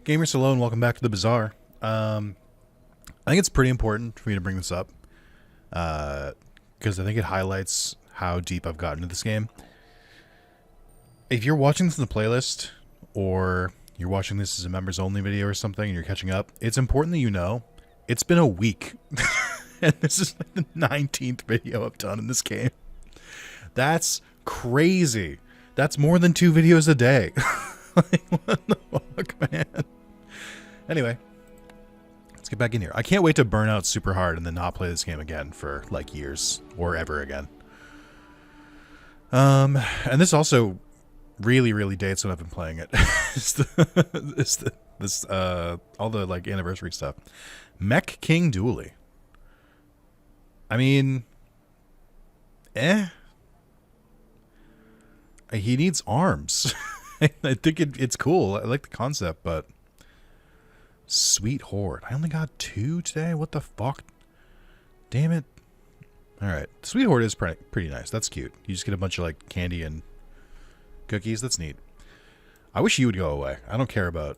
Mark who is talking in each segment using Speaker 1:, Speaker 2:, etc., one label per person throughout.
Speaker 1: Gamers Alone, welcome back to the Bazaar. I think it's pretty important for me to bring this up because I think it highlights how deep I've gotten into this game. If you're watching this in the playlist, or you're watching this as a members only video or something and you're catching up, it's important that you know it's been a week. And this is like the 19th video I've done in this game. That's crazy. That's more than 2 videos a day. Like, what the fuck, man? Anyway, let's get back in here. I can't wait to burn out super hard and then not play this game again for like years or ever again. And this also really dates when I've been playing it. All the like anniversary stuff. Mech King Dooley. I mean, he needs arms. I think it's cool. I like the concept, but sweet horde. I only got 2 today. What the fuck? Damn it. All right, sweet horde is pretty nice. That's cute. You just get a bunch of like candy and cookies. That's neat. I wish you would go away. I don't care about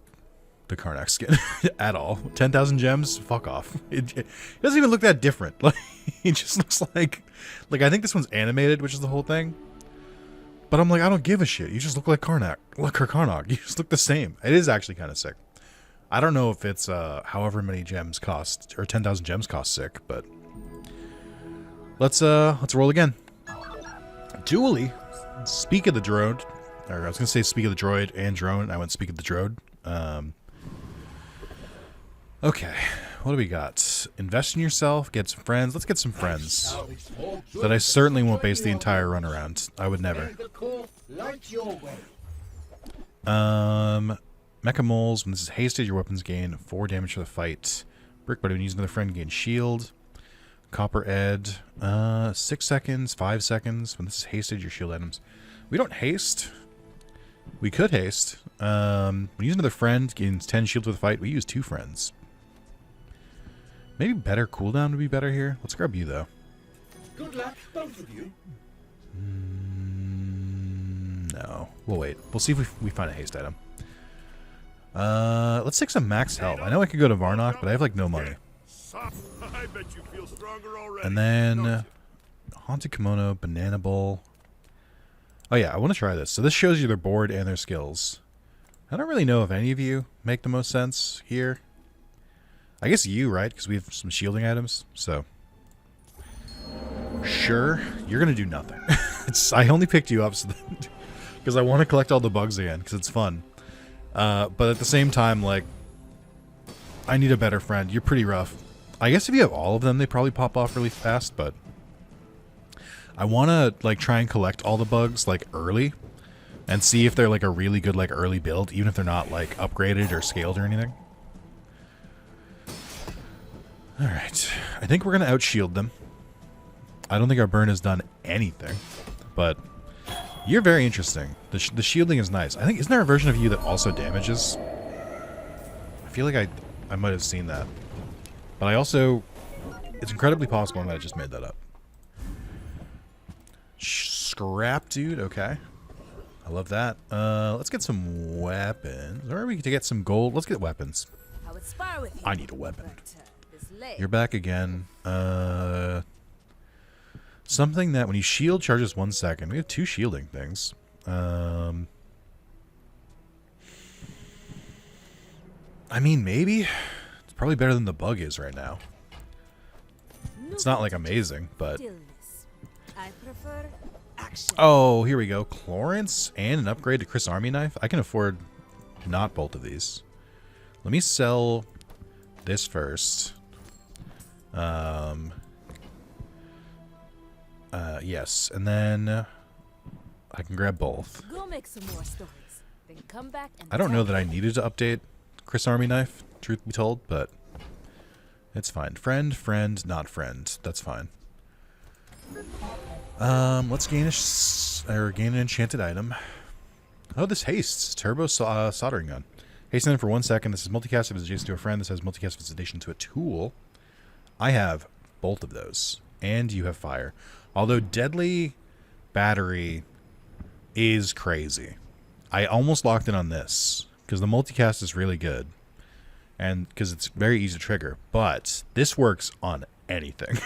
Speaker 1: the Karnak skin at all. 10,000 gems? Fuck off. It doesn't even look that different. Like, it just looks like I think this one's animated, which is the whole thing. But I'm like, I don't give a shit. You just look like Karnak. You just look the same. It is actually kind of sick. I don't know if it's however many gems cost, or 10,000 gems cost sick, but let's roll again. Dooley. Speak of the drone. Or I was gonna say speak of the droid and drone. I went speak of the drone. Okay, what do we got? Invest in yourself, get some friends. Let's get some friends. That I certainly won't base the entire run around. I would never. Mecha moles. When this is hasted, your weapons gain 4 damage for the fight. Brick buddy, when you use another friend, gain shield. Copper Ed. 6 seconds, 5 seconds. When this is hasted, your shield items. We don't haste. We could haste. When you use another friend, gains 10 shield for the fight. We use 2 friends. Maybe better cooldown would be better here. Let's grab you, though.
Speaker 2: Good luck, both of you.
Speaker 1: No. We'll wait. We'll see if we find a haste item. Let's take some max health. I know I could go to Varnock, but I have, like, no money.
Speaker 2: I bet you feel stronger already.
Speaker 1: And then Haunted Kimono, Banana Bowl. Oh, yeah, I want to try this. So this shows you their board and their skills. I don't really know if any of you make the most sense here. I guess you, right? Because we have some shielding items, so. Sure, you're going to do nothing. I only picked you up because I want to collect all the bugs again, because it's fun. But at the same time, like, I need a better friend. You're pretty rough. I guess if you have all of them, they probably pop off really fast, but I want to, like, try and collect all the bugs, like, early, and see if they're, like, a really good, like, early build, even if they're not, like, upgraded or scaled or anything. Alright, I think we're going to outshield them. I don't think our burn has done anything, but you're very interesting. The shielding is nice. I think, isn't there a version of you that also damages? I feel like I might have seen that. But I also, it's incredibly possible I might have just made that up. Scrap dude, okay. I love that. Let's get some weapons. Or we get to get some gold. Let's get weapons. I need a weapon. You're back again. Something that when you shield charges 1 second. We have 2 shielding things. I mean, maybe. It's probably better than the bug is right now. It's not like amazing, but. Oh, here we go. Chlorance and an upgrade to Chris Army Knife. I can afford not both of these. Let me sell this first. Yes, and then I can grab both.
Speaker 3: Go make some more stories. Then come back and
Speaker 1: I don't know that I needed to update Chris Army Knife, truth be told, but it's fine. Friend, not friend. That's fine. Let's gain an enchanted item. Oh, this hastes. Turbo soldering gun. Hasten for 1 second. This is multicast if it's adjacent to a friend. This has multicast if it's adjacent to a tool. I have both of those. And you have fire. Although deadly battery is crazy. I almost locked in on this because the multicast is really good. and because it's very easy to trigger. But this works on anything.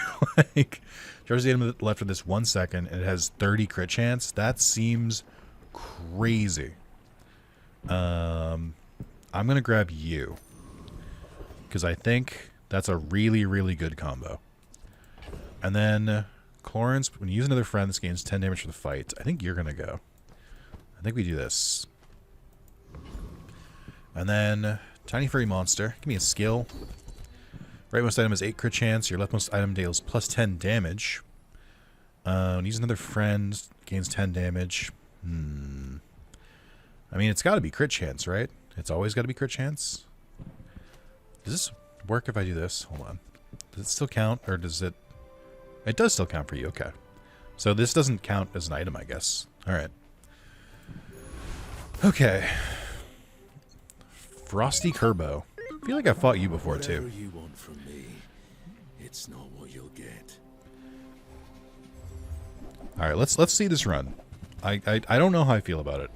Speaker 1: Like, charge the item left for this 1 second, and it has 30 crit chance. That seems crazy. I'm gonna grab you because I think that's a really, really good combo. And then Chlorins, when you use another friend, this gains 10 damage for the fight. I think you're gonna go. I think we do this. And then Tiny Furry Monster. Give me a skill. Rightmost item has 8 crit chance. Your leftmost item deals plus 10 damage. When you use another friend, gains 10 damage. I mean, it's got to be crit chance, right? It's always got to be crit chance. Does this work if I do this? Hold on. Does it still count, or does it... It does still count for you, okay. So this doesn't count as an item, I guess. Alright. Okay. Frosty Kerbo. I feel like I fought you before, too.
Speaker 2: Whatever you want from me, it's not what you'll get.
Speaker 1: Alright, let's see this run. I don't know how I feel about it.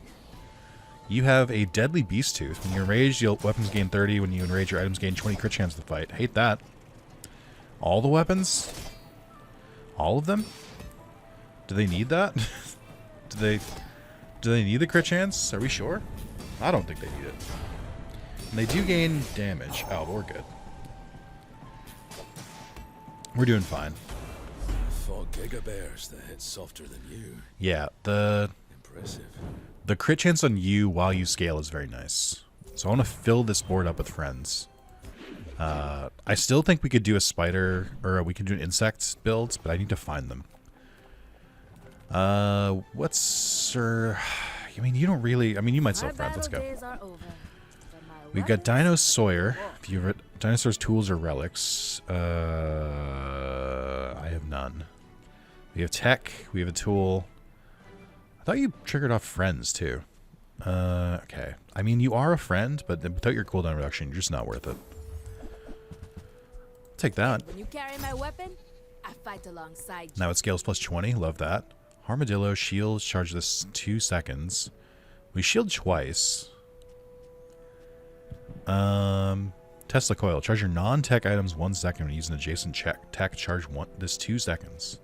Speaker 1: You have a Deadly Beast Tooth. When you're enraged, your weapons gain 30. When you enrage, your items gain 20 crit chance to fight. Hate that. All the weapons? All of them? Do they need that? Do they need the crit chance? Are we sure? I don't think they need it. And they do gain damage. Oh, but we're good. We're doing fine.
Speaker 2: I fought Giga Bears that hit softer than you.
Speaker 1: Yeah, the
Speaker 2: Impressive.
Speaker 1: crit chance on you while you scale is very nice. So I want to fill this board up with friends. I still think we could do a spider, or we could do an insect build, but I need to find them. What's... I mean, you don't really... I mean, you might sell friends. Let's go. We've got Dino Sawyer. If you have dinosaurs, tools, or relics. I have none. We have tech. We have a tool. I thought you triggered off friends, too. Okay. I mean, you are a friend, but without your cooldown reduction, you're just not worth it. Take that.
Speaker 3: When you carry my weapon, I fight alongside you.
Speaker 1: Now it scales plus 20. Love that. Armadillo, shield, charge this 2 seconds. We shield twice. Tesla coil. Charge your non-tech items 1 second when using adjacent tech. Charge this 2 seconds.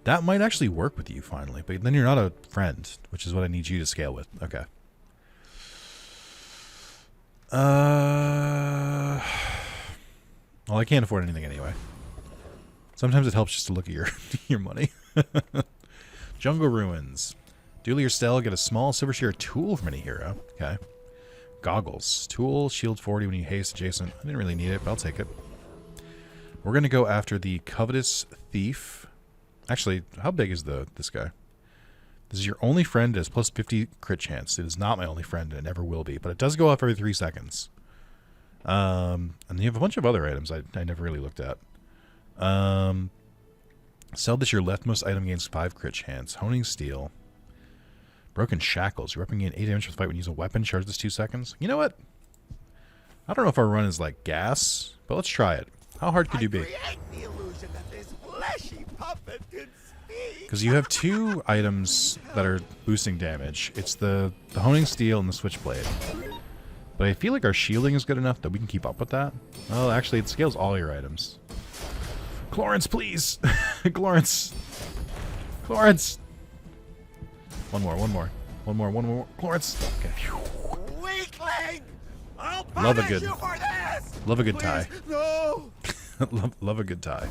Speaker 1: That might actually work with you finally, but then you're not a friend, which is what I need you to scale with. Okay. Well, I can't afford anything anyway. Sometimes it helps just to look at your your money. Jungle Ruins. Dooley or Stell, get a small silver share tool from any hero. Okay. Goggles. Tool, shield 40 when you haste adjacent. I didn't really need it, but I'll take it. We're going to go after the Covetous Thief. Actually, how big is this guy? This is your only friend. It has plus 50 crit chance. It is not my only friend, and it never will be. But it does go off every 3 seconds. And you have a bunch of other items I never really looked at. Sell this, your leftmost item gains 5 crit chance. Honing Steel. Broken Shackles. Your weapon gains 8 damage for the fight when you use a weapon. Charge this 2 seconds. You know what? I don't know if our run is like gas, but let's try it. How hard could you be? Because you have 2 items that are boosting damage. It's the Honing Steel and the Switchblade. But I feel like our shielding is good enough that we can keep up with that. Well, actually, it scales all your items. Chlorins, please! Chlorins! Chlorins! One more. Chlorins! Okay.
Speaker 2: Weakling! I'll
Speaker 1: Love a
Speaker 2: punish
Speaker 1: good...
Speaker 2: you for this!
Speaker 1: Love a good
Speaker 2: Please,
Speaker 1: tie.
Speaker 2: No!
Speaker 1: love a good tie.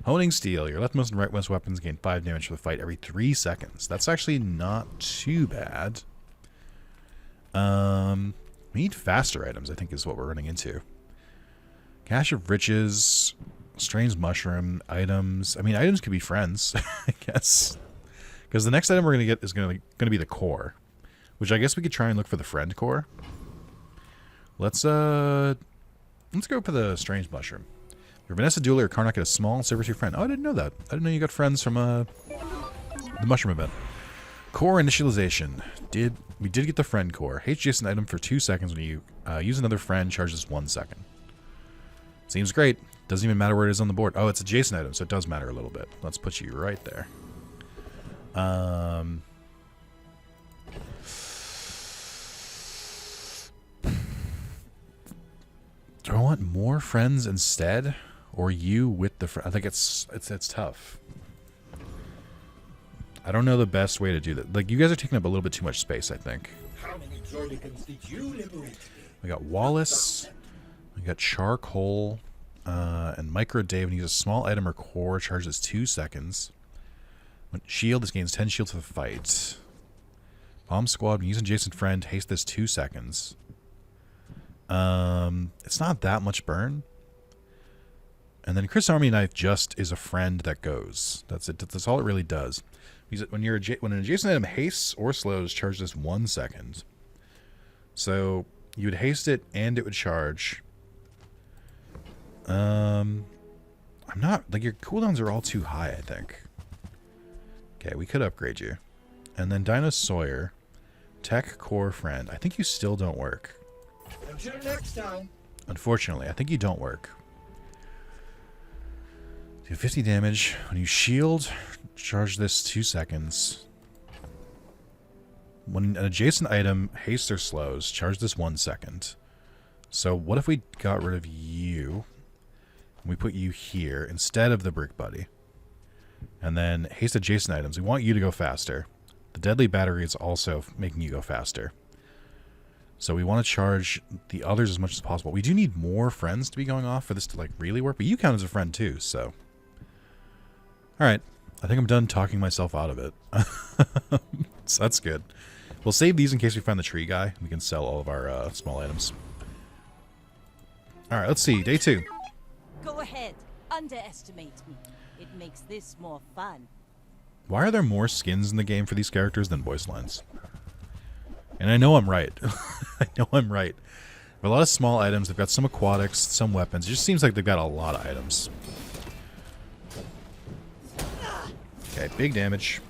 Speaker 1: Honing Steel. Your leftmost and rightmost weapons gain 5 damage for the fight every 3 seconds. That's actually not too bad. We need faster items, I think, is what we're running into. Cache of Riches, Strange Mushroom, items. I mean, items could be friends, I guess. Because the next item we're going to get is going to be the core. Which I guess we could try and look for the friend core. Let's go for the Strange Mushroom. Your Vanessa Dooley or Karnak get a small silver tier friend. Oh, I didn't know that. I didn't know you got friends from the Mushroom event. Core initialization. We did get the friend core. HGS an item for 2 seconds when you use another friend, charges 1 second. Seems great. Doesn't even matter where it is on the board. Oh, it's a adjacent item, so it does matter a little bit. Let's put you right there. Do I want more friends instead? Or you with the friend? I think it's tough. I don't know the best way to do that. Like, you guys are taking up a little bit too much space, I think.
Speaker 2: How many Zordicans did you liberate?
Speaker 1: We got Wallace. We got Charcoal. And Micro Dave. When you use a small item or core, charges 2 seconds. When shield, this gains 10 shield for the fight. Bomb Squad, when you use adjacent friend, haste this 2 seconds. It's not that much burn. And then Chris Army Knife just is a friend that goes. That's it. That's all it really does. When an adjacent item hastes or slows, charge this 1 second. So you would haste it and it would charge. I'm not like, your cooldowns are all too high, I think. Okay, we could upgrade you. And then Dino Sawyer, Tech Core Friend. I think you still don't work.
Speaker 2: Until next time.
Speaker 1: Unfortunately, I think you don't work. Do 50 damage. When you shield, charge this 2 seconds. When an adjacent item hastes or slows, charge this 1 second. So what if we got rid of you? And we put you here instead of the Brick Buddy. And then haste adjacent items. We want you to go faster. The Deadly Battery is also making you go faster. So we want to charge the others as much as possible. We do need more friends to be going off for this to like really work. But you count as a friend too, so. Alright. I think I'm done talking myself out of it. So that's good. We'll save these in case we find the tree guy. We can sell all of our small items. Alright, let's see. Day 2.
Speaker 4: Go ahead. Underestimate me. It makes this more fun.
Speaker 1: Why are there more skins in the game for these characters than voice lines? And I know I'm right. I know I'm right. A lot of small items. They've got some aquatics, some weapons. It just seems like they've got a lot of items. Okay, big damage.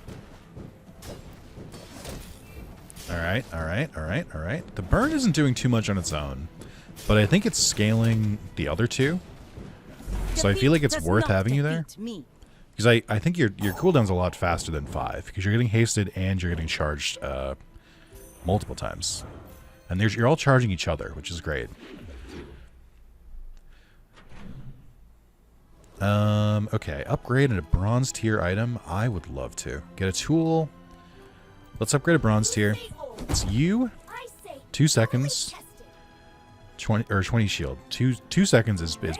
Speaker 1: Alright, alright, alright, alright. The burn isn't doing too much on its own. But I think it's scaling the other two. So I feel like it's worth having you there. Because I think your cooldown's a lot faster than 5. Because you're getting hasted and you're getting charged multiple times. And you're all charging each other, which is great. Okay, upgrade a bronze tier item. I would love to. Get a tool. Let's upgrade a bronze tier. It's you. 2 seconds. 20 shield. 2 seconds is big.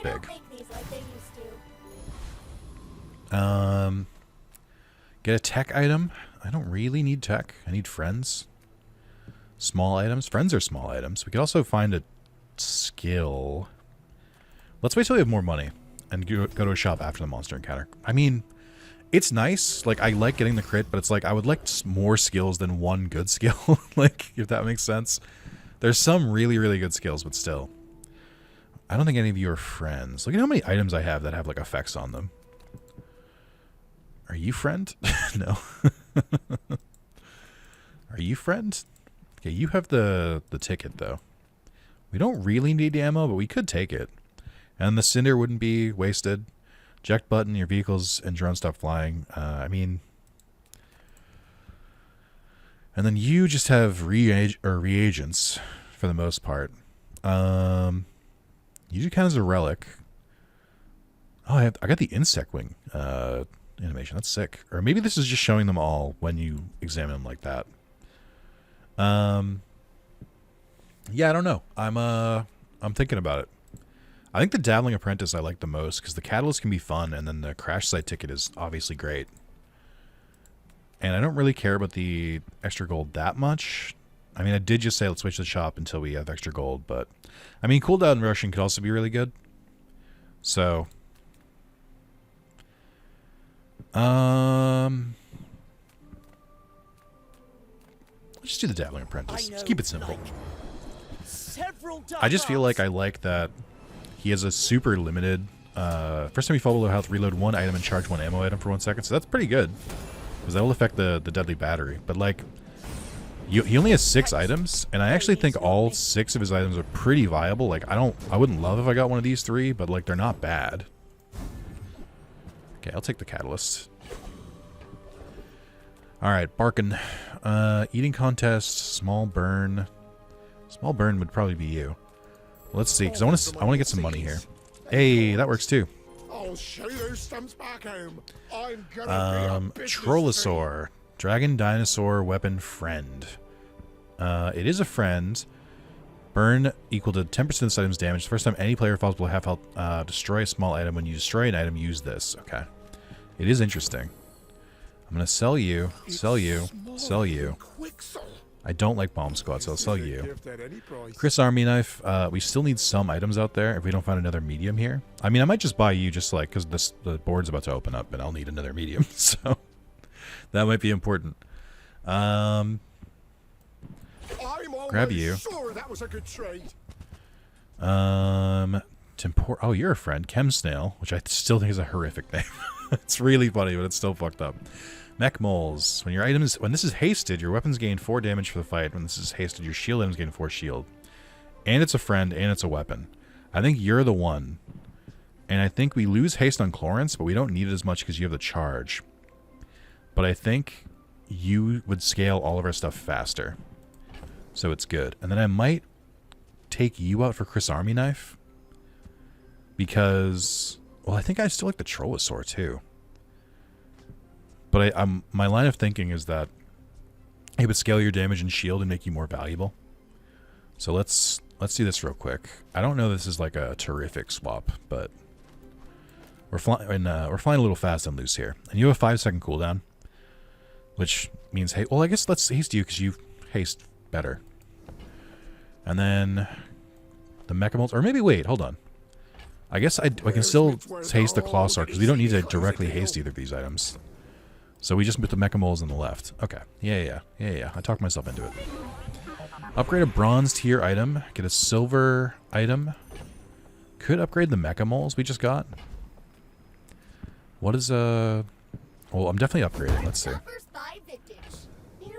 Speaker 1: Get a tech item. I don't really need tech. I need friends. Small items. Friends are small items. We could also find a skill. Let's wait till we have more money and go to a shop after the monster encounter. I mean, it's nice. Like, I like getting the crit, but it's like I would like more skills than one good skill. Like, if that makes sense. There's some really, really good skills, but still. I don't think any of you are friends. Look at how many items I have that have, like, effects on them. Are you friend? No. Are you friend? Okay, you have the ticket, though. We don't really need ammo, but we could take it. And the cinder wouldn't be wasted. Eject button, your vehicles and drones stop flying. I mean... And then you just have reagents, for the most part. You do kind of as a relic. Oh, I got the insect wing animation. That's sick. Or maybe this is just showing them all when you examine them like that. Yeah, I don't know. I'm thinking about it. I think the Dabbling Apprentice I like the most because the Catalyst can be fun, and then the Crash Site ticket is obviously great. And I don't really care about the extra gold that much. I mean, I did just say let's switch to the shop until we have extra gold, but... I mean, cooldown rushing could also be really good. So... let's just do the Dabbling Apprentice. Just keep it simple. I just feel like I like that he has a super limited... first time you fall below health, reload 1 item and charge 1 ammo item for 1 second. So that's pretty good. Because that will affect the deadly battery. But like, he only has 6 items, and I actually think all 6 of his items are pretty viable. Like, I wouldn't love if I got one of these 3, but like, they're not bad. Okay, I'll take the Catalyst. Alright, Barkin. Eating contest, small burn. Small burn would probably be you. Let's see, because I want to get some money here. Hey, that works too.
Speaker 2: I'll show you those stumps back home. I'm gonna be a
Speaker 1: Trollosaur. Dragon dinosaur weapon friend. It is a friend. Burn equal to 10% of this item's damage. The first time any player falls below half health, destroy a small item. When you destroy an item, use this. Okay. It is interesting. I'm going to sell you, sell you, sell you. I don't like bomb squad, so I'll sell you. Chris Army Knife. We still need some items out there if we don't find another medium here. I mean, I might just buy you just like, because the board's about to open up and I'll need another medium. So that might be important. Grab you.
Speaker 2: Sure that was a good trade.
Speaker 1: Oh, you're a friend. Chem Snail, which I still think is a horrific name. It's really funny, but it's still fucked up. Mech Moles. When this is hasted, your weapons gain 4 damage for the fight. When this is hasted, your shield items gain 4 shield. And it's a friend, and it's a weapon. I think you're the one. And I think we lose haste on Chlorance, but we don't need it as much because you have the charge. But I think you would scale all of our stuff faster. So it's good. And then I might take you out for Chris Army Knife. Because, well, I think I still like the Trollosaur too. But my line of thinking is that it would scale your damage and shield and make you more valuable. So let's do this real quick. I don't know if this is like a terrific swap, but we're flying a little fast and loose here. And you have a 5-second cooldown, which means, hey, well, I guess let's haste you because you haste better. And then the Mechamoles, or maybe wait, hold on. I guess I can still haste the Clawsaur because we don't need to directly haste either of these items. So we just put the Mechamoles on the left. Okay. Yeah. I talked myself into it. Upgrade a bronze tier item. Get a silver item. Could upgrade the Mechamoles we just got. What is well, I'm definitely upgrading. Let's see.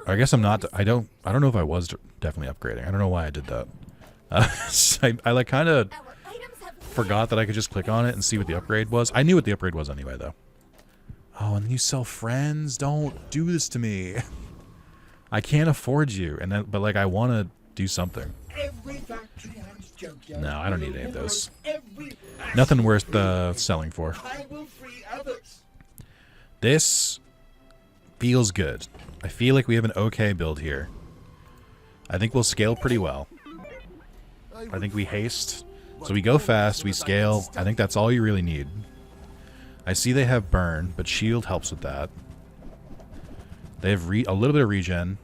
Speaker 1: I guess I'm not. I don't know if I was definitely upgrading. I don't know why I did that. I like kind of forgot that I could just click on it and see what the upgrade was. I knew what the upgrade was anyway, though. Oh, and then you sell friends? Don't do this to me. I can't afford you, but like I want to do something. No, I don't need any of those. Nothing worth selling for. This feels good. I feel like we have an okay build here. I think we'll scale pretty well. I think we haste. So we go fast, we scale. I think that's all you really need. I see they have burn, but shield helps with that. They have a little bit of regen.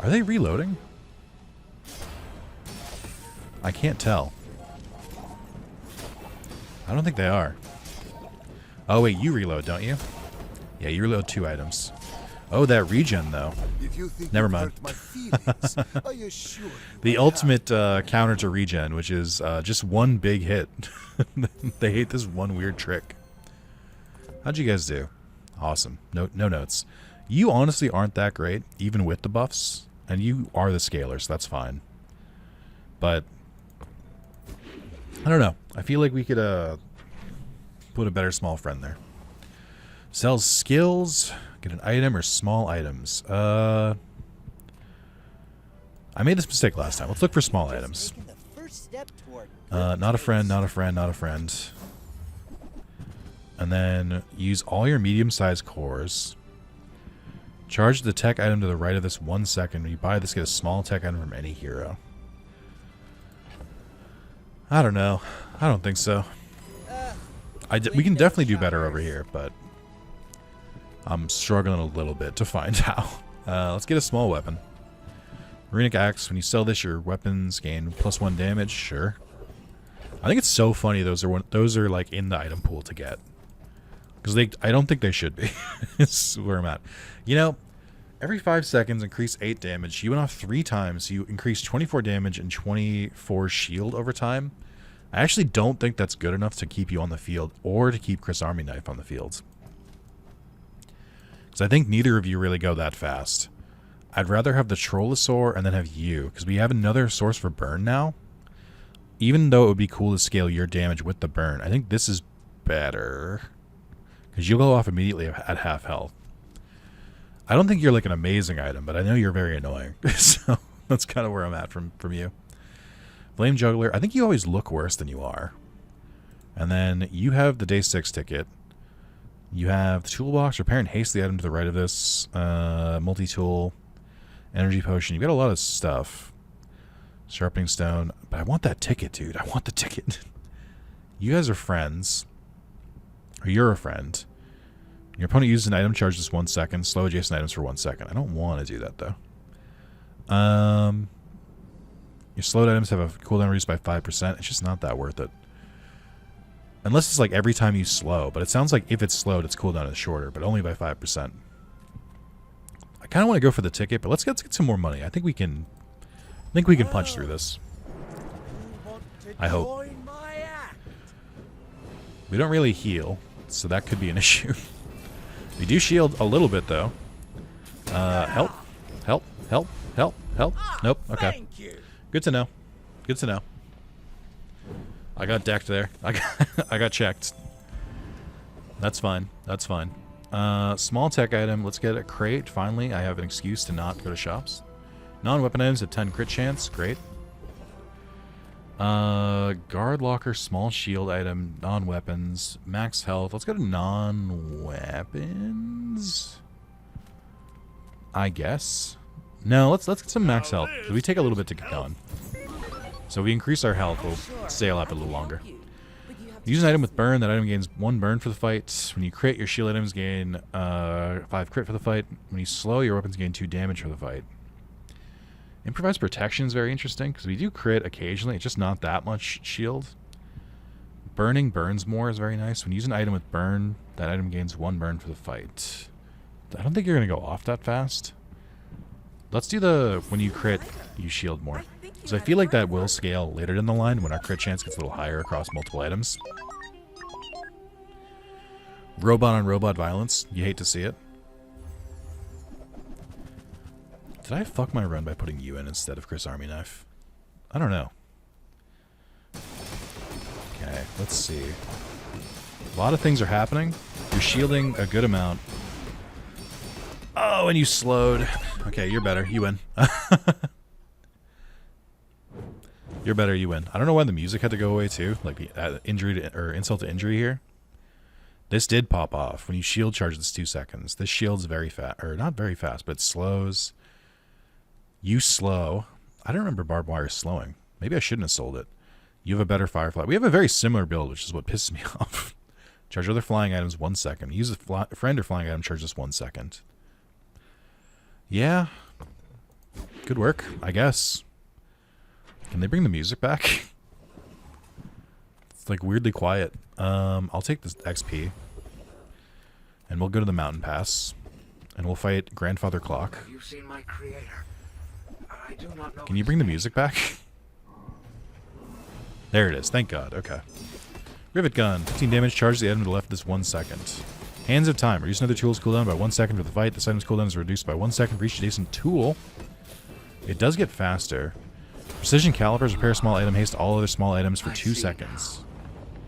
Speaker 1: Are they reloading? I can't tell. I don't think they are. Oh wait, you reload, don't you? Yeah, you reload 2 items. Oh, that regen though. Never mind. The ultimate counter to regen, which is just one big hit. They hate this one weird trick. How'd you guys do? Awesome. No notes. You honestly aren't that great, even with the buffs, and you are the scaler, so that's fine. But I don't know. I feel like we could put a better small friend there. Sells skills. Get an item or small items. I made this mistake last time. Let's look for small items. Not a friend, not a friend, not a friend. And then use all your medium-sized cores. Charge the tech item to the right of this 1 second. When you buy this, get a small tech item from any hero. I don't know. I don't think so. We can definitely do better over here, but I'm struggling a little bit to find out. Let's get a small weapon. Runic Axe. When you sell this, your weapons gain +1 damage. Sure. I think it's so funny those are like in the item pool to get. Because I don't think they should be. It's where I'm at. You know, every 5 seconds, increase 8 damage. You went off 3 times. So you increase 24 damage and 24 shield over time. I actually don't think that's good enough to keep you on the field or to keep Chris Army Knife on the field. Because I think neither of you really go that fast. I'd rather have the Trollosaur and then have you. Because we have another source for burn now. Even though it would be cool to scale your damage with the burn, I think this is better. Because you'll go off immediately at half health. I don't think you're like an amazing item, but I know you're very annoying. So that's kind of where I'm at from you. Flame Juggler. I think you always look worse than you are. And then you have the day 6 ticket. You have the toolbox. Repair and haste the item to the right of this. Multi-tool. Energy potion. You've got a lot of stuff. Sharpening stone. But I want that ticket, dude. I want the ticket. You guys are friends. Or you're a friend. Your opponent uses an item, charge this 1 second. Slow adjacent items for 1 second. I don't want to do that, though. Your slowed items have a cooldown reduced by 5%. It's just not that worth it. Unless it's like every time you slow. But it sounds like if it's slowed, its cooldown is shorter. But only by 5%. I kind of want to go for the ticket. But let's get some more money. I think we can punch through this. I hope. We don't really heal. So that could be an issue. We do shield a little bit, though. Help. Help. Help. Help. Help. Nope. Okay. Good to know. Good to know. I got decked there. I got checked. That's fine. That's fine. Small tech item. Let's get a crate. Finally, I have an excuse to not go to shops. Non-weapon items at 10 crit chance. Great. Guard locker, small shield item, non-weapons, max health. Let's go to non-weapons. I guess. No, let's get some max health. We take a little bit to get going. So if we increase our health, we'll stay alive a little longer. Use an item with burn. That item gains 1 burn for the fight. When you crit, your shield items gain 5 crit for the fight. When you slow, your weapons gain 2 damage for the fight. Improvised protection is very interesting because we do crit occasionally. It's just not that much shield. Burning burns more is very nice. When you use an item with burn, that item gains 1 burn for the fight. I don't think you're going to go off that fast. Let's do the when you crit, you shield more. Because I feel like that will scale later in the line when our crit chance gets a little higher across multiple items. Robot on robot violence. You hate to see it. Did I fuck my run by putting you in instead of Chris Army Knife? I don't know. Okay, let's see. A lot of things are happening. You're shielding a good amount. Oh, and you slowed. Okay, you're better. You win. You're better. You win. I don't know why the music had to go away too. Like the injury to, or insult to injury here. This did pop off. When you shield charge, it's 2 seconds. This shield's very fast, or not very fast, but it slows. You slow. I don't remember barbed wire slowing. Maybe I shouldn't have sold it. You have a better firefly. We have a very similar build, which is what pisses me off. Charge other flying items 1 second. Use a friend or flying item, charge this 1 second. Yeah. Good work, I guess. Can they bring the music back? It's like weirdly quiet. I'll take this XP. And we'll go to the mountain pass. And we'll fight Grandfather Clock.
Speaker 2: Have you seen my creator? I do not know.
Speaker 1: Can you bring the music back? There it is. Thank God. Okay. Rivet gun. 15 damage. Charge the item to the left this 1 second. Hands of time. Reduce another tool's cooldown by 1 second for the fight. This item's cooldown is reduced by 1 second for each adjacent tool. It does get faster. Precision calipers. Repair small item. Haste all other small items for 2 seconds.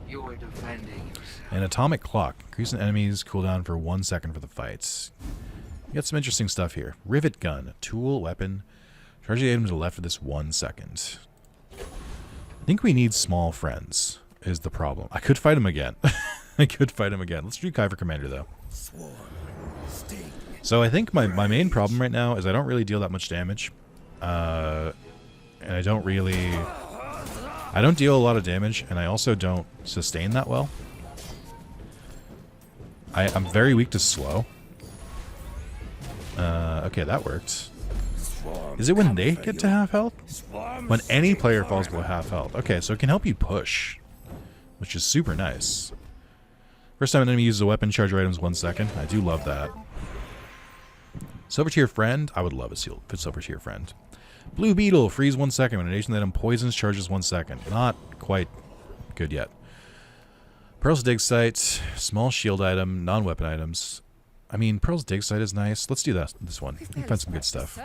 Speaker 2: You are defending yourself.
Speaker 1: An atomic clock. Increase an enemy's cooldown for 1 second for the fights. You got some interesting stuff here. Rivet gun. Tool, weapon. Charge the item to the left for this 1 second. I think we need small friends, is the problem. I could fight him again. I could fight him again. Let's do Kyver Commander, though. So I think my main problem right now is I don't really deal that much damage. And I don't really... I don't deal a lot of damage, and I also don't sustain that well. I'm very weak to slow. Okay, that worked. Is it when they get to half health? When any player falls below half health. Okay, so it can help you push, which is super nice. First time an enemy uses a weapon, charge your items 1 second. I do love that. Silver tier friend. I would love a silver tier friend. Blue beetle. Freeze 1 second. When an adjacent item poisons, charges 1 second. Not quite good yet. Pearl's dig site. Small shield item. Non-weapon items. I mean, Pearl's dig site is nice. Let's do this one. We can find some good stuff.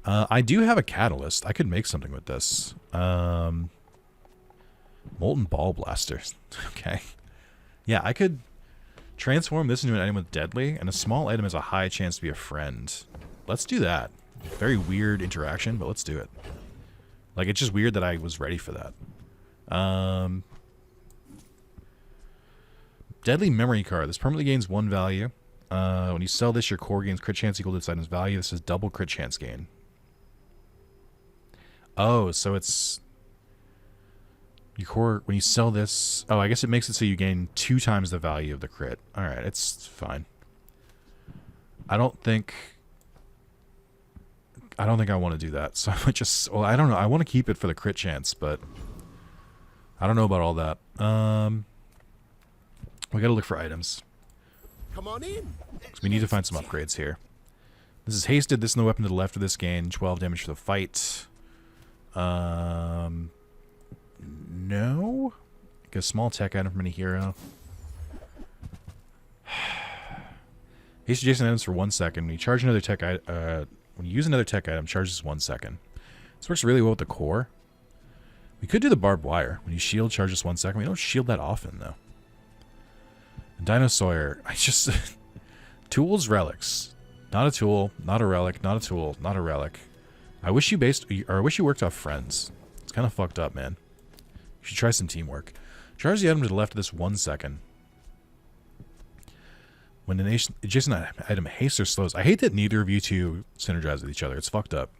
Speaker 1: I do have a catalyst. I could make something with this. Molten ball blaster. Okay. Yeah, I could transform this into an item with deadly, and a small item has a high chance to be a friend. Let's do that. Very weird interaction, but let's do it. Like, it's just weird that I was ready for that. Deadly memory card. This permanently gains 1 value. When you sell this, your core gains crit chance equal to this item's value. This is double crit chance gain. Oh, so it's... Your core, when you sell this... Oh, I guess it makes it so you gain 2 times the value of the crit. Alright, it's fine. I don't think I want to do that. So I might just... Well, I don't know. I want to keep it for the crit chance, but... I don't know about all that. We gotta look for items.
Speaker 2: Come on in.
Speaker 1: So we need to find some upgrades here. This is hasted. This is the weapon to the left of this gain 12 damage for the fight. No? Like a small tech item from any hero. Haste adjacent items for 1 second. When you charge another tech item, when you use another tech item, charges 1 second. This works really well with the core. We could do the barbed wire. When you shield, charges 1 second. We don't shield that often though. And Dino Sawyer. I just tools, relics. Not a tool, not a relic, not a tool, not a relic. I wish you worked off friends. It's kind of fucked up, man. You should try some teamwork. Charge the item to the left of this 1 second. When an adjacent item hastes or slows. I hate that neither of you two synergize with each other. It's fucked up.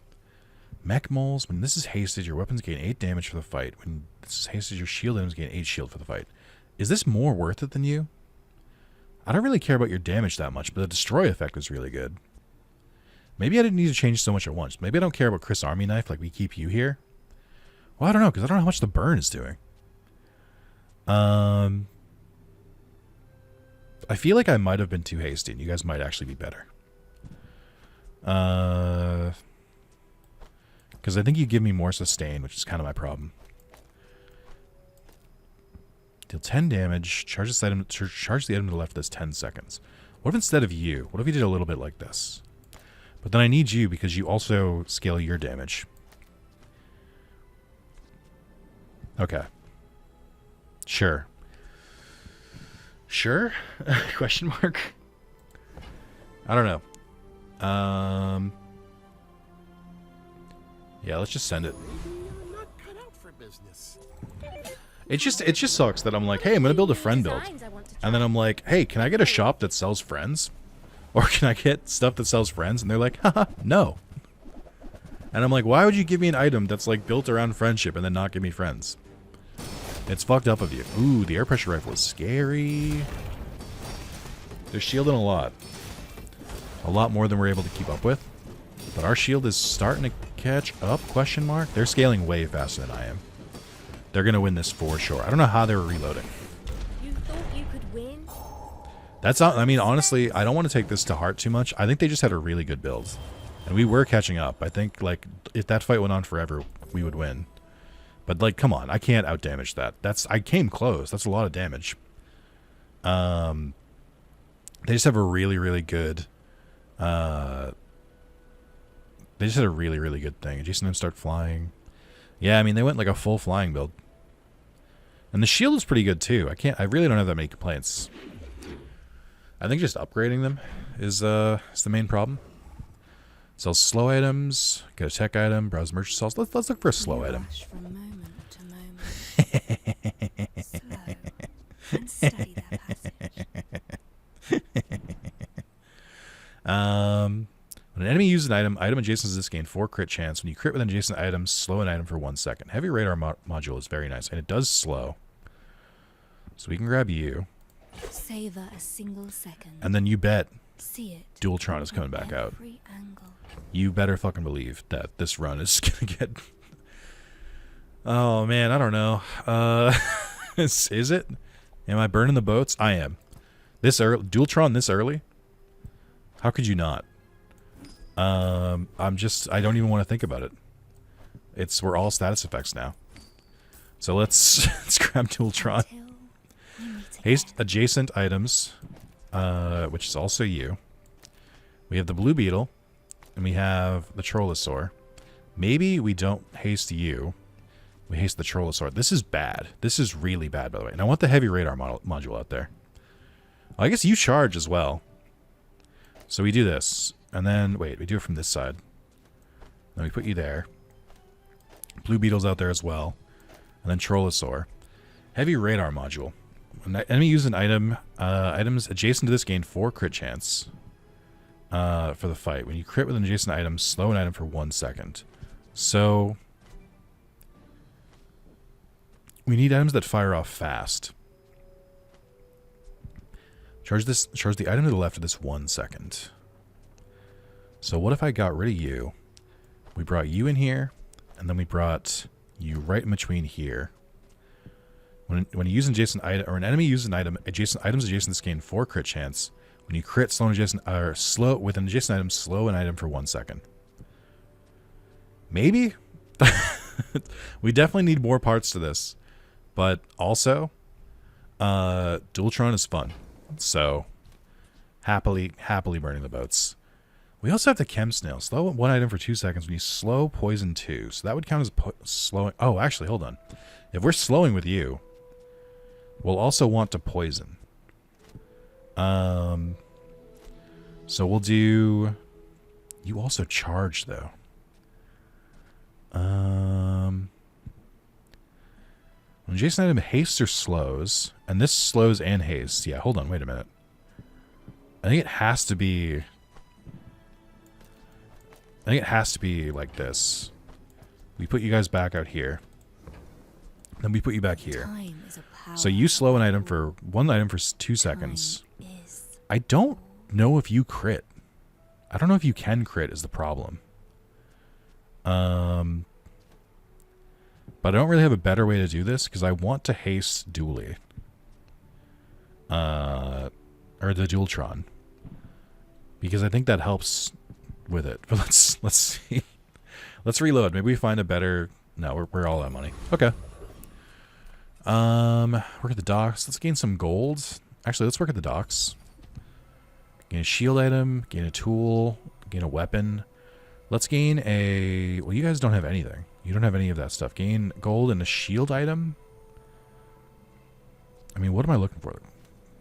Speaker 1: Mech moles. When this is hasted, your weapons gain 8 damage for the fight. When this is hasted, your shield items gain 8 shield for the fight. Is this more worth it than you? I don't really care about your damage that much, but the destroy effect is really good. Maybe I didn't need to change so much at once. Maybe I don't care about Chris Army Knife like we keep you here. Well, I don't know, because I don't know how much the burn is doing. I feel like I might have been too hasty, and you guys might actually be better. Because I think you give me more sustain, which is kind of my problem. Deal 10 damage. Charge the item to the left. That's 10 seconds. What if instead of you? What if you did a little bit like this? But then I need you because you also scale your damage. Okay. Sure. Sure? Question mark? I don't know. Yeah, let's just send it. It just sucks that I'm like, hey, I'm gonna build a friend build, and then I'm like, hey, can I get a shop that sells friends, or can I get stuff that sells friends? And they're like, haha, no. And I'm like, why would you give me an item that's like built around friendship and then not give me friends? It's fucked up of you. Ooh, the air pressure rifle is scary. They're shielding a lot more than we're able to keep up with. But our shield is starting to catch up? Question mark. They're scaling way faster than I am. They're gonna win this for sure. I don't know how they were reloading.
Speaker 3: You thought you could win?
Speaker 1: That's not. I mean, honestly, I don't want to take this to heart too much. I think they just had a really good build, and we were catching up. I think like if that fight went on forever, we would win. But like, come on, I can't outdamage that. I came close. That's a lot of damage. They just have a really, really good. They just had a really, really good thing. Jason start flying. Yeah, I mean they went like a full flying build. And the shield is pretty good too. I really don't have that many complaints. I think just upgrading them is the main problem. Sell slow items, get a tech item, browse merchant stalls. Let's look for a slow item.
Speaker 3: From moment to moment. Slow and study that passage.
Speaker 1: When an enemy uses an item adjacent to this gain 4 crit chance. When you crit with an adjacent item, slow an item for 1 second. Heavy radar module is very nice, and it does slow. So we can grab you.
Speaker 3: Savor a single second.
Speaker 1: And then you bet
Speaker 3: See it.
Speaker 1: Doolytron is coming back out.
Speaker 3: Angle.
Speaker 1: You better fucking believe that this run is gonna get... Oh man, I don't know. Is it? Am I burning the boats? I am. This early, Doolytron this early? How could you not? I don't even want to think about it. We're all status effects now. So let's grab Doolytron. Haste adjacent items, which is also you. We have the blue beetle, and we have the Trollosaur. Maybe we don't haste you. We haste the Trollosaur. This is bad. This is really bad, by the way. And I want the heavy radar module out there. Well, I guess you charge as well. So we do this. And then, wait, we do it from this side. Then we put you there. Blue Beetle's out there as well. And then Trollosaur. Heavy radar module. When the enemy uses an item, items adjacent to this gain 4 crit chance for the fight. When you crit with an adjacent item, slow an item for 1 second. So we need items that fire off fast. Charge the item to the left of this 1 second. So what if I got rid of you? We brought you in here, and then we brought you right in between here. When you use an adjacent item, or an enemy uses an item, items adjacent to this gain 4 crit chance. When you crit, slow an adjacent, or slow with an adjacent item, slow an item for 1 second. Maybe? We definitely need more parts to this. But also, Doolytron is fun. So, happily burning the boats. We also have the Chem Snail. Slow 1 item for 2 seconds when you slow poison 2. So that would count as slowing. Oh, actually, hold on. If we're slowing with you, we'll also want to poison. So we'll do... You also charge, though. When adjacent item hastes or slows, and this slows and hastes. Yeah, hold on, wait a minute. I think it has to be... like this. We put you guys back out here. Then we put you back here. So you slow an item for 1 item for 2 seconds. I don't know if you crit. I don't know if you can crit is the problem. But I don't really have a better way to do this because I want to haste Dooly. Or the Doolytron. Because I think that helps with it. But let's see. Let's reload. Maybe we find a better... No, we're all out of money. Okay. Work at the docks. Let's gain some gold. Actually, let's work at the docks. Gain a shield item. Gain a tool. Gain a weapon. Let's gain a... Well, you guys don't have anything. You don't have any of that stuff. Gain gold and a shield item? I mean, what am I looking for?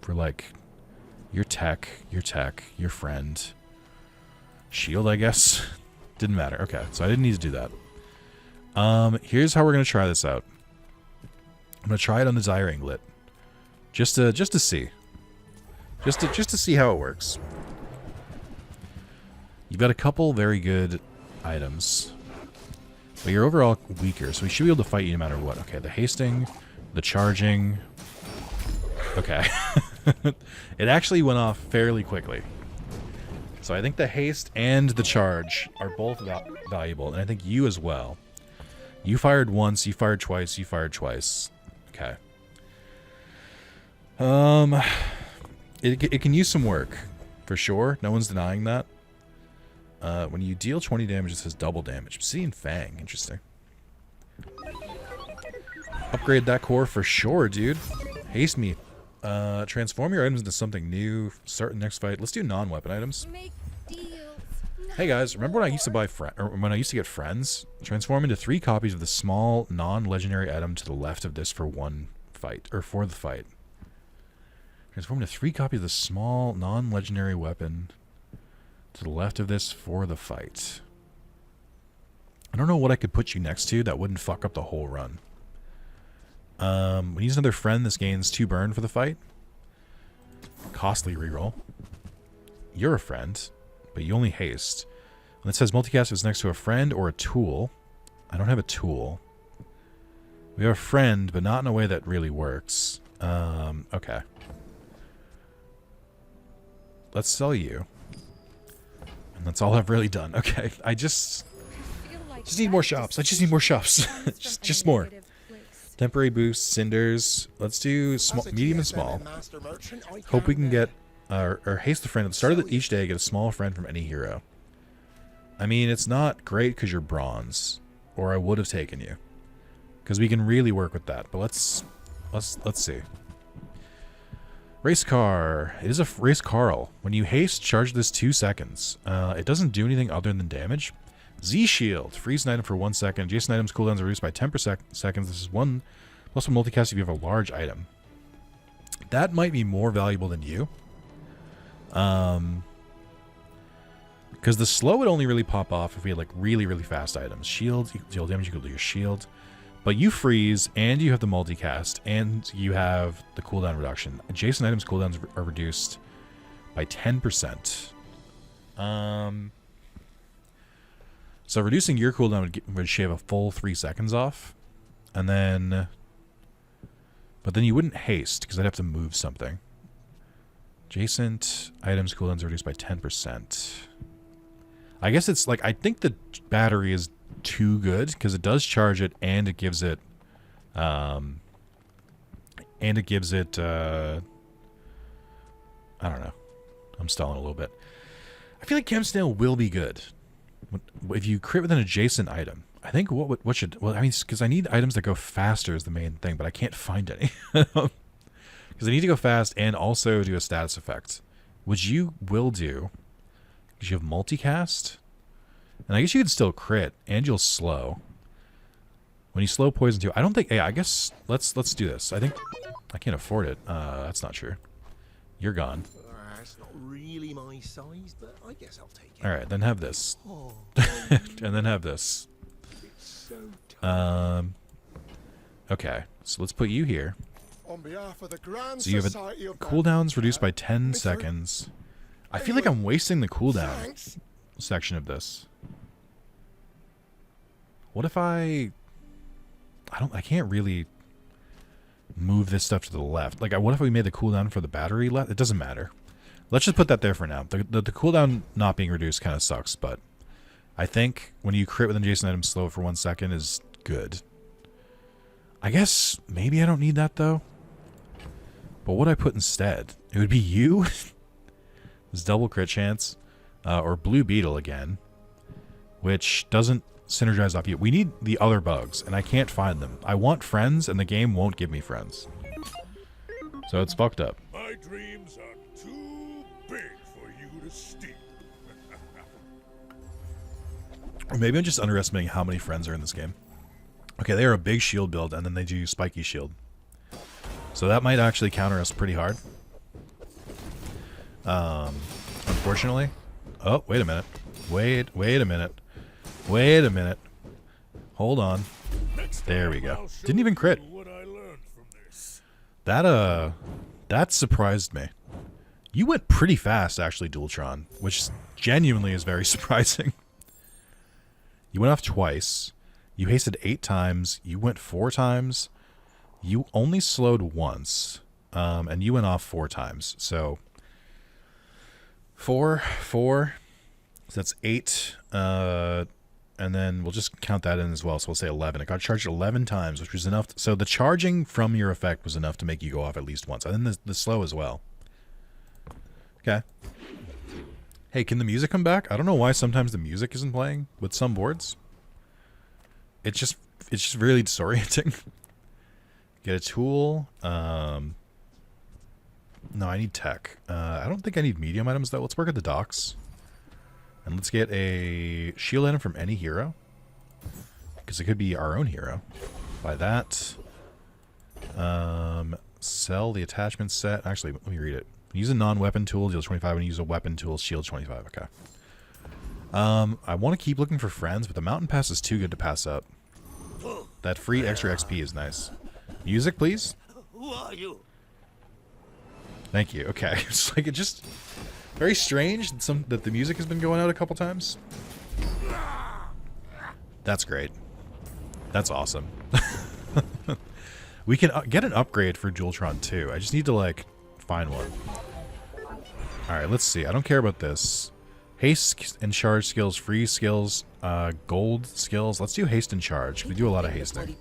Speaker 1: For, like, your tech, your friend. Shield, I guess. Didn't matter. Okay, so I didn't need to do that. Here's how we're going to try this out. I'm going to try it on the Dire Inglet. Just to see. Just to see how it works. You've got a couple very good items. But you're overall weaker, so we should be able to fight you no matter what. Okay, the hasting, the charging. Okay. It actually went off fairly quickly. So I think the haste and the charge are both valuable, and I think you as well. You fired once, you fired twice, you fired twice. Okay. It can use some work, for sure. No one's denying that. When you deal 20 damage, it says double damage. Obsidian Fang, interesting. Upgrade that core for sure, dude. Haste me. Transform your items into something new. Start the next fight. Let's do non-weapon items. Hey guys, remember when I used to buy when I used to get friends? Transform into 3 copies of the small non-legendary item to the left of this for one fight, or for the fight. Transform into 3 copies of the small non-legendary weapon to the left of this for the fight. I don't know what I could put you next to that wouldn't fuck up the whole run. When you use another friend, this gains 2 burn for the fight. Costly reroll. You're a friend, but you only haste. When it says multicast, it's next to a friend or a tool. I don't have a tool. We have a friend, but not in a way that really works. Okay. Let's sell you. And that's all I've really done. Okay, I just need more shops. I just need more shops. just more. Temporary boost, cinders. Let's do small, medium and small. Hope we can get, or haste the friend. At the start of each day, get a small friend from any hero. I mean, it's not great because you're bronze, or I would have taken you, because we can really work with that. But let's see. Race car. It is a race Carl. When you haste, charge this 2 seconds. It doesn't do anything other than damage. Z Shield. Freeze an item for 1 second. Adjacent items cooldowns are reduced by 10 per seconds. This is 1 plus 1 multicast if you have a large item. That might be more valuable than you. Because the slow would only really pop off if we had like really, really fast items. Shield, deal damage equal to your shield. But you freeze, and you have the multicast, and you have the cooldown reduction. Adjacent items cooldowns are reduced by 10%. So reducing your cooldown would shave a full 3 seconds off. And then... But then you wouldn't haste, because I'd have to move something. Adjacent items cooldowns are reduced by 10%. I guess it's like... I think the battery is too good, because it does charge it, and it gives it... I don't know. I'm stalling a little bit. I feel like Chem Snail will be good. If you crit with an adjacent item. I think what should... Well, I mean, because I need items that go faster is the main thing, but I can't find any. Because I need to go fast and also do a status effect. Which you will do. Because you have multicast. And I guess you can still crit, and you'll slow. When you slow poison too, I don't think... Yeah, I guess let's do this. I think... I can't afford it. That's not true. You're gone.
Speaker 2: It's not really my size, but I guess I'll take it.
Speaker 1: Alright, then have this.
Speaker 2: Oh,
Speaker 1: And then have this.
Speaker 2: it's so tight.
Speaker 1: Okay, so let's put you here.
Speaker 5: On behalf of the Grand
Speaker 1: So you have a
Speaker 5: Society of
Speaker 1: cooldowns reduced by 10
Speaker 5: Mister-
Speaker 1: seconds. I feel like I'm wasting the cooldown
Speaker 5: Thanks.
Speaker 1: section of this. What if I can't really move this stuff to the left. Like, what if we made the cooldown for the battery left? It doesn't matter. Let's just put that there for now. The cooldown not being reduced kind of sucks, but I think when you crit with an adjacent item slow for 1 second is good. I guess maybe I don't need that, though. But what I put instead? It would be you. This double crit chance. Or Blue Beetle again. Which doesn't synergize off you. We need the other bugs, and I can't find them. I want friends, and the game won't give me friends. So it's fucked up.
Speaker 6: My dreams are too big for you to steal.
Speaker 1: Or maybe I'm just underestimating how many friends are in this game. Okay, they are a big shield build, and then they do spiky shield. So that might actually counter us pretty hard. Unfortunately. Oh, wait a minute. Wait a minute. Wait a minute. Hold on. There we go. Didn't even crit.
Speaker 6: What I learned from this.
Speaker 1: That surprised me. You went pretty fast, actually, Doolytron, which genuinely is very surprising. You went off twice. You hasted 8 times. You went 4 times. You only slowed once. And you went off 4 times. So 4. So that's 8. And then we'll just count that in as well. So we'll say 11. It got charged 11 times, which was enough. So the charging from your effect was enough to make you go off at least once. And then the slow as well. Okay. Hey, can the music come back? I don't know why sometimes the music isn't playing with some boards. It's just really disorienting. Get a tool. No, I need tech. I don't think I need medium items, though. Let's work at the docks. And let's get a shield item from any hero. Because it could be our own hero. Buy that. Sell the attachment set. Actually, let me read it. Use a non-weapon tool, deals 25. When you use a weapon tool, shields 25. Okay. I want to keep looking for friends, but the mountain pass is too good to pass up. That free extra XP is nice. Music, please.
Speaker 2: Who are you?
Speaker 1: Thank you. Okay. It's like it just... Very strange that the music has been going out a couple times. That's great. That's awesome. We can get an upgrade for Doolytron too. I just need to, like, find one. Alright, let's see. I don't care about this. Haste and charge skills, freeze skills, gold skills. Let's do haste and charge. We do a lot of hasting.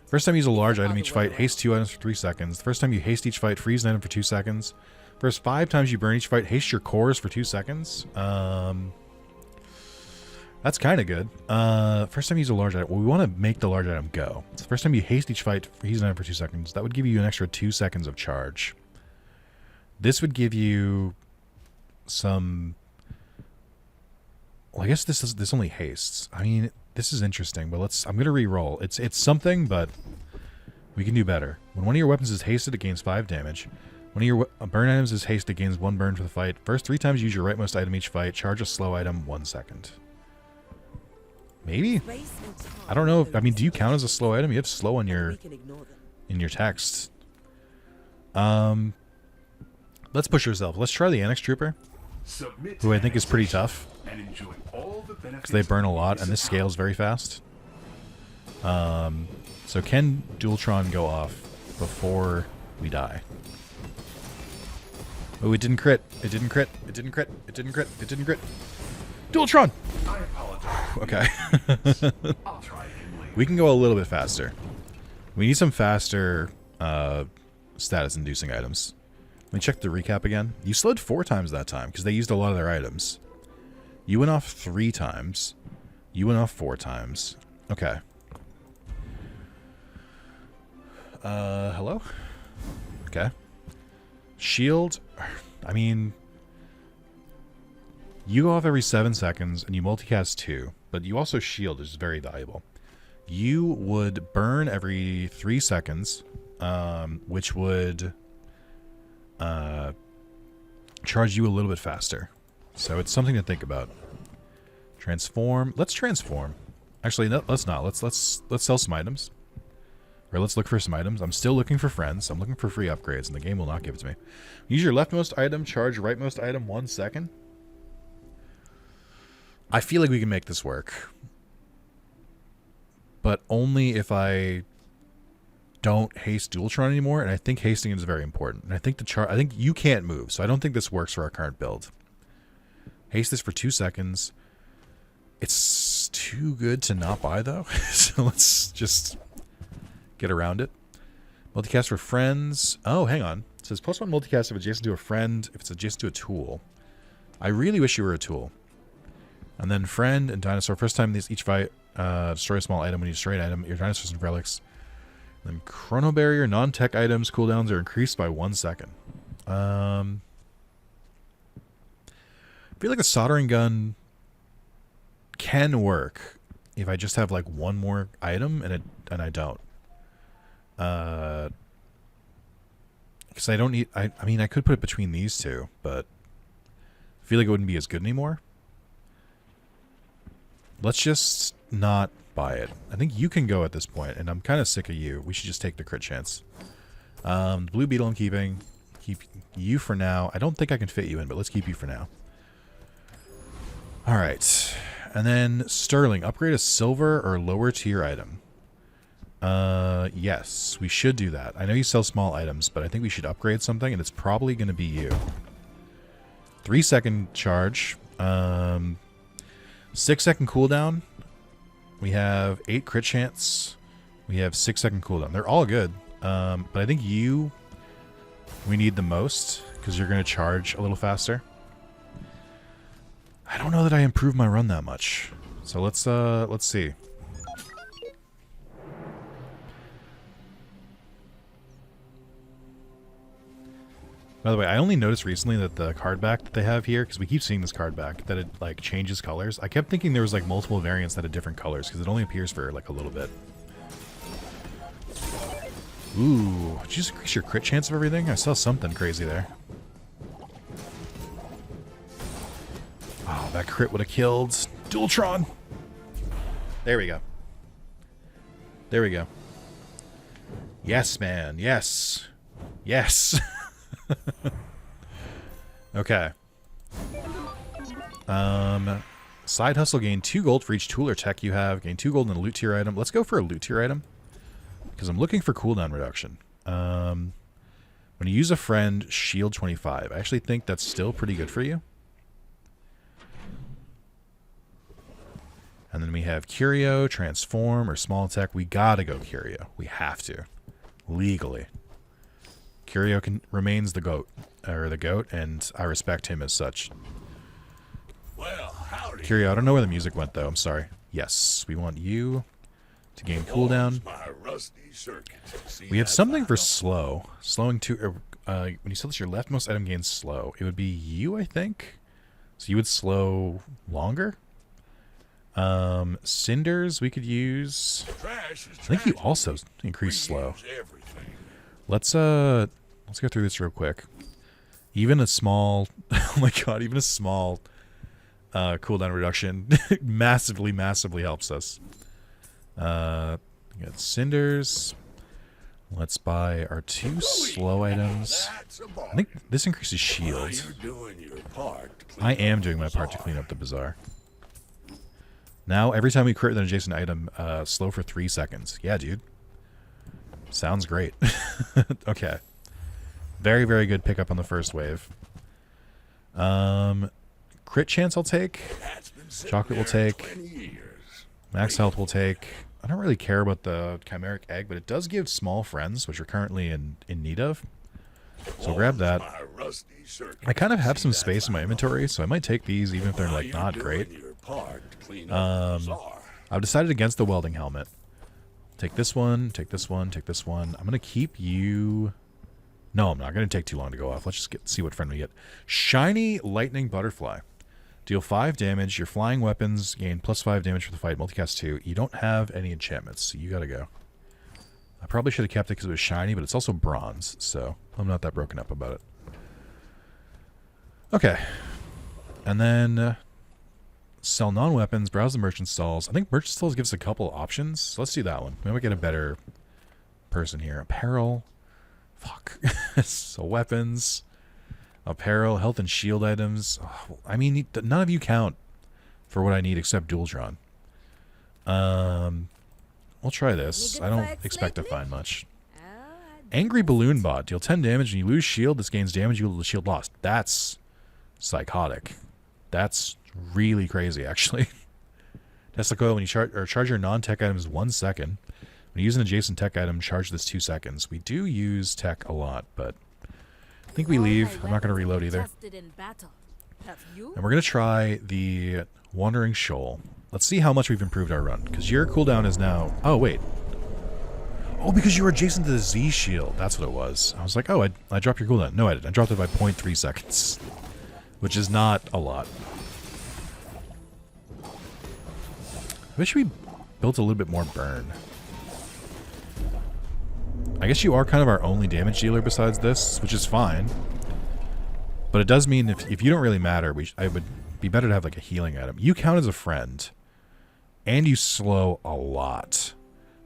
Speaker 1: First time you use a large item each fight, haste 2 items for 3 seconds. The first time you haste each fight, freeze an item for 2 seconds. First 5 times you burn each fight, haste your cores for 2 seconds. That's kind of good. First time you use a large item. Well, we want to make the large item go. So the first time you haste each fight, freeze an item for 2 seconds. That would give you an extra 2 seconds of charge. This would give you some... Well, I guess this only hastes. I mean, this is interesting, but I'm going to re-roll. It's something, but we can do better. When one of your weapons is hasted, it gains 5 damage. One of your burn items is haste. It gains 1 burn for the fight. First 3 times use your rightmost item each fight. Charge a slow item 1 second. Maybe? I don't know. I mean, do you count as a slow item? You have slow on your text. Let's push ourselves. Let's try the Annex Trooper, who I think is pretty tough because they burn a lot and this scales very fast. So can Doolytron go off before we die? Oh, it didn't crit. It didn't crit. It didn't crit. It didn't crit. It didn't crit. Doolytron! Okay. We can go a little bit faster. We need some faster status-inducing items. Let me check the recap again. You slowed 4 times that time because they used a lot of their items. You went off 3 times. You went off 4 times. Okay. Hello? Okay. Shield. I mean, you go off every 7 seconds and you multicast 2, but you also shield, which is very valuable. You would burn every 3 seconds, which would charge you a little bit faster. So it's something to think about. Transform. Let's transform. Actually, no, let's not. Let's sell some items. Or let's look for some items. I'm still looking for friends. I'm looking for free upgrades, and the game will not give it to me. Use your leftmost item, charge rightmost item 1 second. I feel like we can make this work. But only if I don't haste Doolytron anymore, and I think hasting is very important. And I think I think you can't move, so I don't think this works for our current build. Haste this for 2 seconds. It's too good to not buy, though. So let's just get around it. Multicast for friends. Oh, hang on. It says +1 multicast if adjacent to a friend, if it's adjacent to a tool. I really wish you were a tool. And then friend and dinosaur. First time these each fight, destroy a small item. When you destroy an item, your dinosaurs and relics. And then chrono barrier, non-tech items, cooldowns are increased by 1 second. I feel like the soldering gun can work if I just have like 1 more item and I don't. Because I don't need. I mean, I could put it between these 2, but I feel like it wouldn't be as good anymore. Let's just not buy it. I think you can go at this point, and I'm kind of sick of you. We should just take the crit chance. Blue beetle I'm keeping. Keep you for now. I don't think I can fit you in, but let's keep you for now. Alright. And then Sterling. Upgrade a silver or lower tier item. Yes. We should do that. I know you sell small items, but I think we should upgrade something, and it's probably going to be you. 3-second charge. 6-second cooldown. We have 8 crit chance. We have 6-second cooldown. They're all good. But I think you we need the most because you're going to charge a little faster. I don't know that I improved my run that much. So let's see. By the way, I only noticed recently that the card back that they have here, because we keep seeing this card back, that it like changes colors. I kept thinking there was like multiple variants that had different colors, because it only appears for like a little bit. Ooh, did you just increase your crit chance of everything? I saw something crazy there. Oh, that crit would have killed Doolytron. There we go. There we go. Yes, man. Yes. Yes. Okay. Side hustle, gain 2 gold for each tool or tech you have. Gain 2 gold in a loot tier item. Let's go for a loot tier item, because I'm looking for cooldown reduction. When you use a friend, shield 25. I actually think that's still pretty good for you. And then we have Curio, Transform, or Small Attack. We gotta go Curio. We have to. Legally. Curio remains the goat, and I respect him as such.
Speaker 6: Well, howdy.
Speaker 1: Curio, I don't know where the music went, though. I'm sorry. Yes, we want you to gain cooldown.
Speaker 6: My rusty circuit. See
Speaker 1: We have
Speaker 6: that
Speaker 1: something for
Speaker 6: file?
Speaker 1: slow. Slowing to... when you sell this, your leftmost item gains slow. It would be you, I think? So you would slow longer? Cinders we could use.
Speaker 6: Trash is
Speaker 1: I think you
Speaker 6: trash.
Speaker 1: also increase slow.
Speaker 6: Reuse everything.
Speaker 1: Let's let's go through this real quick. Even a small, oh my god, even a small cooldown reduction massively helps us. We got cinders. Let's buy our 2 slow items. I think this increases shield. I am doing my part to clean up the bazaar. Now, every time we crit an adjacent item, slow for 3 seconds. Yeah, dude. Sounds great. Okay. Very, very good pickup on the first wave. Crit chance I'll take. Chocolate will take. Max health will take. I don't really care about the chimeric egg, but it does give small friends, which we're currently in need of. So grab that. I kind of have some space in my inventory, so I might take these even if they're like not great. I've decided against the welding helmet. Take this one, take this one, take this one. I'm going to keep you... No, I'm not going to take too long to go off. Let's just see what friend we get. Shiny Lightning Butterfly. Deal 5 damage. Your flying weapons gain +5 damage for the fight. Multicast 2. You don't have any enchantments, so you got to go. I probably should have kept it because it was shiny, but it's also bronze, so I'm not that broken up about it. Okay. And then sell non-weapons, browse the merchant stalls. I think merchant stalls gives a couple options. So let's do that one. Maybe we get a better person here. Apparel. Fuck. So weapons, apparel, health and shield items. Oh, I mean, none of you count for what I need except Doolytron. We'll try this. I don't expect to find much. Angry Balloon Bot. Deal 10 damage and you lose shield. This gains damage equal to shield lost. That's psychotic. That's really crazy, actually. Tesla coil, when you charge your non-tech items 1 second. When you use an adjacent tech item, charge this 2 seconds. We do use tech a lot, but I think we leave. I'm not going to reload either. And we're going to try the Wandering Shoal. Let's see how much we've improved our run, because your cooldown is now... Oh, wait. Oh, because you were adjacent to the Z shield. That's what it was. I was like, oh, I dropped your cooldown. No, I didn't. I dropped it by 0.3 seconds, which is not a lot. I wish we built a little bit more burn. I guess you are kind of our only damage dealer besides this, which is fine. But it does mean if you don't really matter, I would be better to have like a healing item. You count as a friend, and you slow a lot.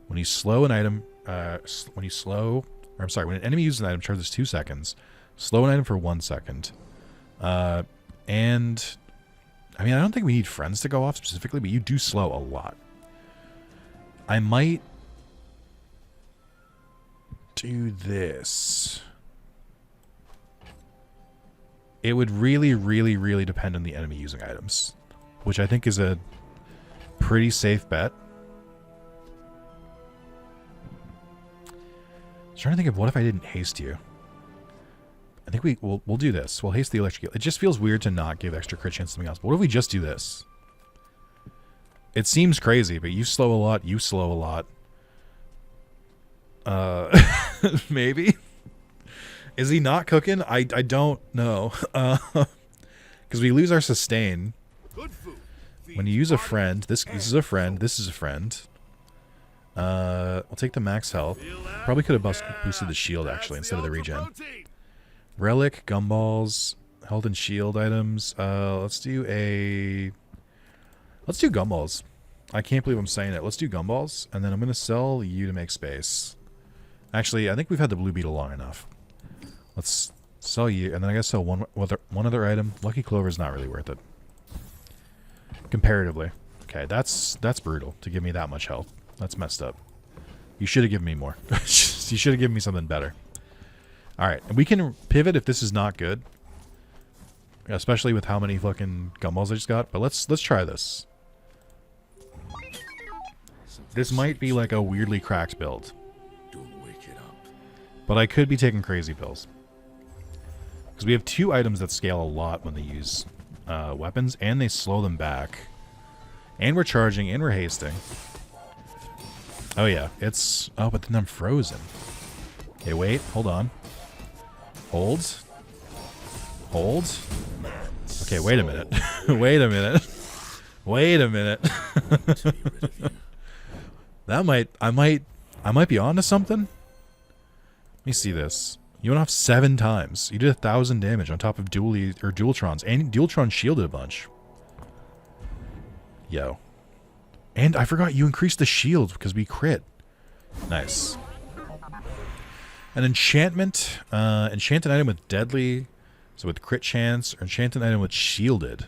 Speaker 1: When you slow an item, when an enemy uses an item, charges 2 seconds. Slow an item for 1 second. And I mean, I don't think we need friends to go off specifically, but you do slow a lot. I might do this. It would really, really, really depend on the enemy using items, which I think is a pretty safe bet. I'm trying to think of what if I didn't haste you. I think we'll do this. We'll haste the electric. It just feels weird to not give extra crit chance to something else. But what if we just do this? It seems crazy, but you slow a lot. You slow a lot. Maybe. Is he not cooking? I don't know. Because we lose our sustain. When you use a friend, this is a friend. This is a friend. I'll take the max health. Probably could have boosted the shield actually instead of the regen. Relic, gumballs, health and shield items. Let's do gumballs. I can't believe I'm saying it. Let's do gumballs, and then I'm gonna sell you to make space. Actually, I think we've had the blue beetle long enough. Let's sell you, and then I gotta sell one other item. Lucky Clover is not really worth it comparatively. Okay, that's brutal to give me that much health. That's messed up. You should have given me more. You should have given me something better. Alright, and we can pivot if this is not good. Especially with how many fucking gumballs I just got. But let's try this. This might be like a weirdly cracked build.
Speaker 2: Don't wake it up.
Speaker 1: But I could be taking crazy pills. Because we have 2 items that scale a lot when they use weapons. And they slow them back. And we're charging, and we're hasting. Oh yeah, it's... Oh, but then I'm frozen. Okay, wait, hold on. Hold. Hold. Okay, wait a minute. Wait a minute. Wait a minute. That I might be onto something. Let me see this. You went off 7 times. You did 1,000 damage on top of Doolytrons. And Doolytron shielded a bunch. Yo. And I forgot you increased the shield because we crit. Nice. An enchantment. Enchanted item with deadly. So with crit chance. Or enchanted item with shielded.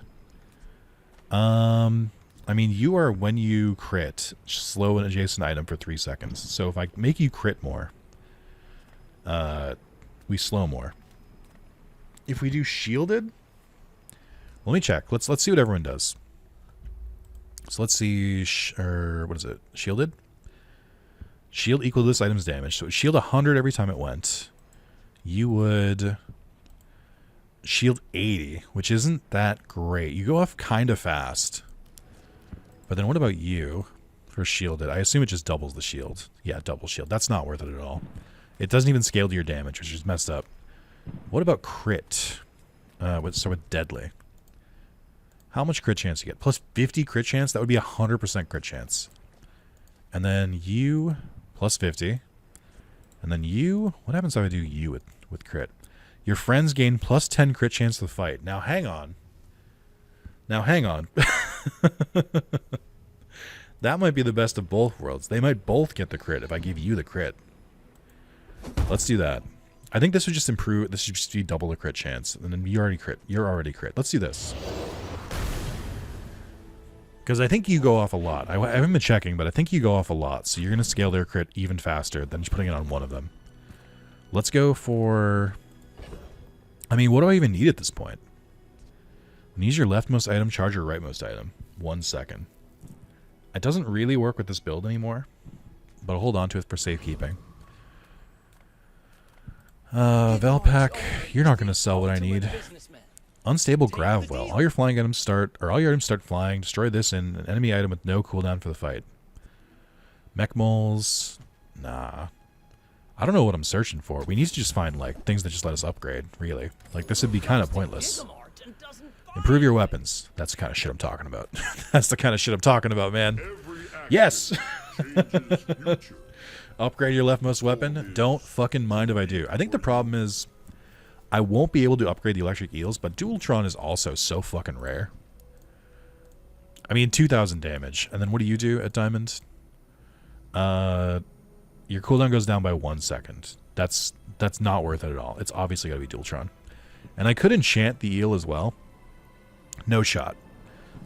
Speaker 1: I mean, you are, when you crit, slow an adjacent item for 3 seconds. So if I make you crit more, we slow more. If we do shielded, let me check. Let's see what everyone does. So let's see, what is it? Shielded? Shield equal to this item's damage. So it would shield 100 every time it went. You would shield 80, which isn't that great. You go off kind of fast. But then what about you for shielded? I assume it just doubles the shield. Yeah, double shield. That's not worth it at all. It doesn't even scale to your damage, which is messed up. What about crit? With deadly. How much crit chance you get? Plus 50 crit chance? That would be 100% crit chance. And then you, plus 50. And then you, what happens if I do you with crit? Your friends gain plus 10 crit chance to the fight. Now hang on. That might be the best of both worlds. They might both get the crit if I give you the crit. Let's do that. I think this would just improve. This should just be double the crit chance. And then you already crit. You're already crit. Let's do this. Because I think you go off a lot. I haven't been checking, but I think you go off a lot. So you're going to scale their crit even faster than just putting it on one of them. Let's go for... I mean, what do I even need at this point? Use your leftmost item, charge your rightmost item. 1 second. It doesn't really work with this build anymore, but I'll hold on to it for safekeeping. Valpak, you're not going to sell what I need. Unstable Gravwell. All your items start flying. Destroy this and an enemy item with no cooldown for the fight. Mech moles. Nah. I don't know what I'm searching for. We need to just find, like, things that just let us upgrade, really. Like, this would be kind of pointless. Improve your weapons. That's the kind of shit I'm talking about. That's the kind of shit I'm talking about, man. Yes! Upgrade your leftmost weapon. Don't fucking mind if I do. I think the problem is I won't be able to upgrade the electric eels, but Doolytron is also so fucking rare. I mean, 2,000 damage. And then what do you do at Diamond? Your cooldown goes down by 1 second. That's not worth it at all. It's obviously got to be Doolytron. And I could enchant the eel as well. No shot.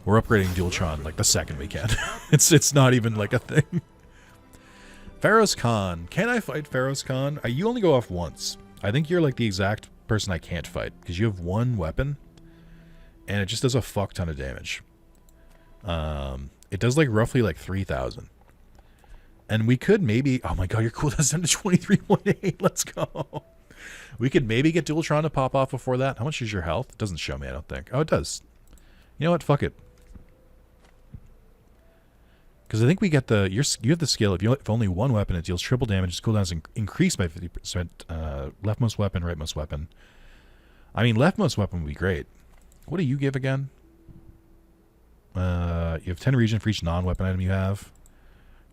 Speaker 1: We're upgrading Doolytron like the second we can. It's not even like a thing. Pharaoh's Khan. Can I fight Pharaoh's Khan? You only go off once. I think you're like the exact person I can't fight because you have one weapon and it just does a fuck ton of damage. It does like roughly like 3,000. And we could maybe... Oh my god, your cooldown's down to 23.8. Let's go. We could maybe get Doolytron to pop off before that. How much is your health? It doesn't show me, I don't think. Oh, it does. You know what? Fuck it. Because I think we get the... You have the skill. If only one weapon, it deals triple damage. Its cooldown's increased by 50%. Leftmost weapon, rightmost weapon. I mean, leftmost weapon would be great. What do you give again? You have 10 regen for each non-weapon item you have.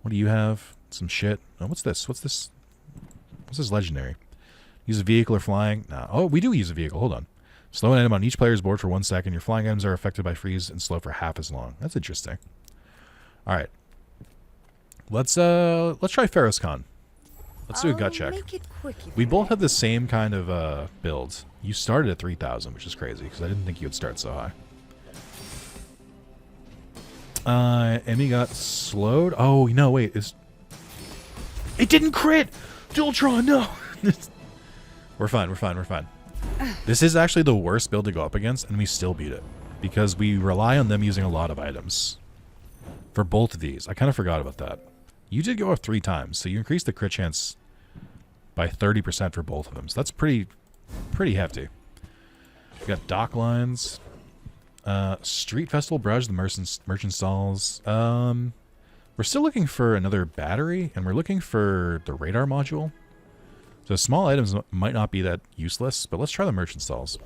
Speaker 1: What do you have? Some shit. Oh, what's this? What's this? What's this legendary? Use a vehicle or flying? Nah. Oh, we do use a vehicle. Hold on. Slow an item on each player's board for 1 second. Your flying items are affected by freeze and slow for half as long. That's interesting. All right. Let's try Pharaoh's Khan. Let's do a gut check. We both have the same kind of build. You started at 3,000, which is crazy because I didn't think you would start so high. Emmy got slowed. Oh, no, wait. It didn't crit! Doolytron, no! We're fine, we're fine, we're fine. This is actually the worst build to go up against, and we still beat it. Because we rely on them using a lot of items. For both of these. I kind of forgot about that. You did go up 3 times, so you increased the crit chance by 30% for both of them. So that's pretty hefty. We got dock lines. Street Festival Barrage, the merchant stalls. We're still looking for another battery, and we're looking for the radar module. So small items might not be that useless, but let's try the merchant stalls.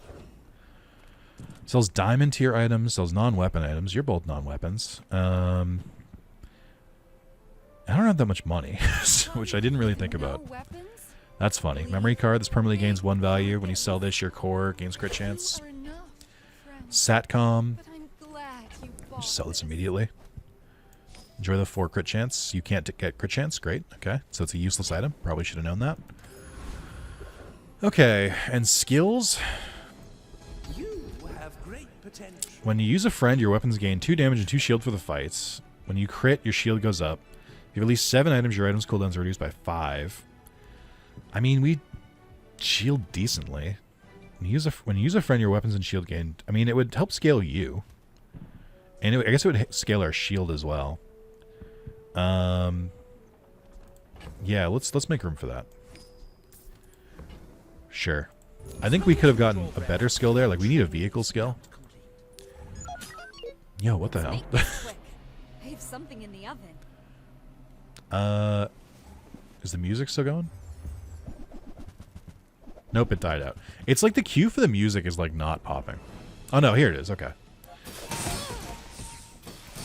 Speaker 1: Sells diamond tier items, sells non-weapon items. You're both non-weapons. I don't have that much money, which I didn't really think about. That's funny. Memory card. This permanently gains 1 value. When you sell this, your core gains crit chance.
Speaker 3: You are enough, friend.
Speaker 1: Satcom.
Speaker 3: But I'm glad you bought
Speaker 1: Just sell this
Speaker 3: it.
Speaker 1: immediately. Enjoy the 4 crit chance. You can't get crit chance. Great. Okay. So it's a useless item. Probably should have known that. Okay. And skills.
Speaker 2: You have great potential.
Speaker 1: When you use a friend, your weapons gain 2 damage and 2 shield for the fights. When you crit, your shield goes up. If you release 7 items, your items cooldowns are reduced by 5. I mean, we shield decently. When you use a friend, your weapons and shield gain. I mean, it would help scale you. And I guess it would scale our shield as well. Yeah, let's make room for that. Sure. I think we could have gotten a better skill there. Like, we need a vehicle skill. Yo, what the hell?
Speaker 4: Make this quick. I have something in the oven.
Speaker 1: Is the music still going? Nope, it died out. It's like the cue for the music is like not popping. Oh no, here it is. Okay.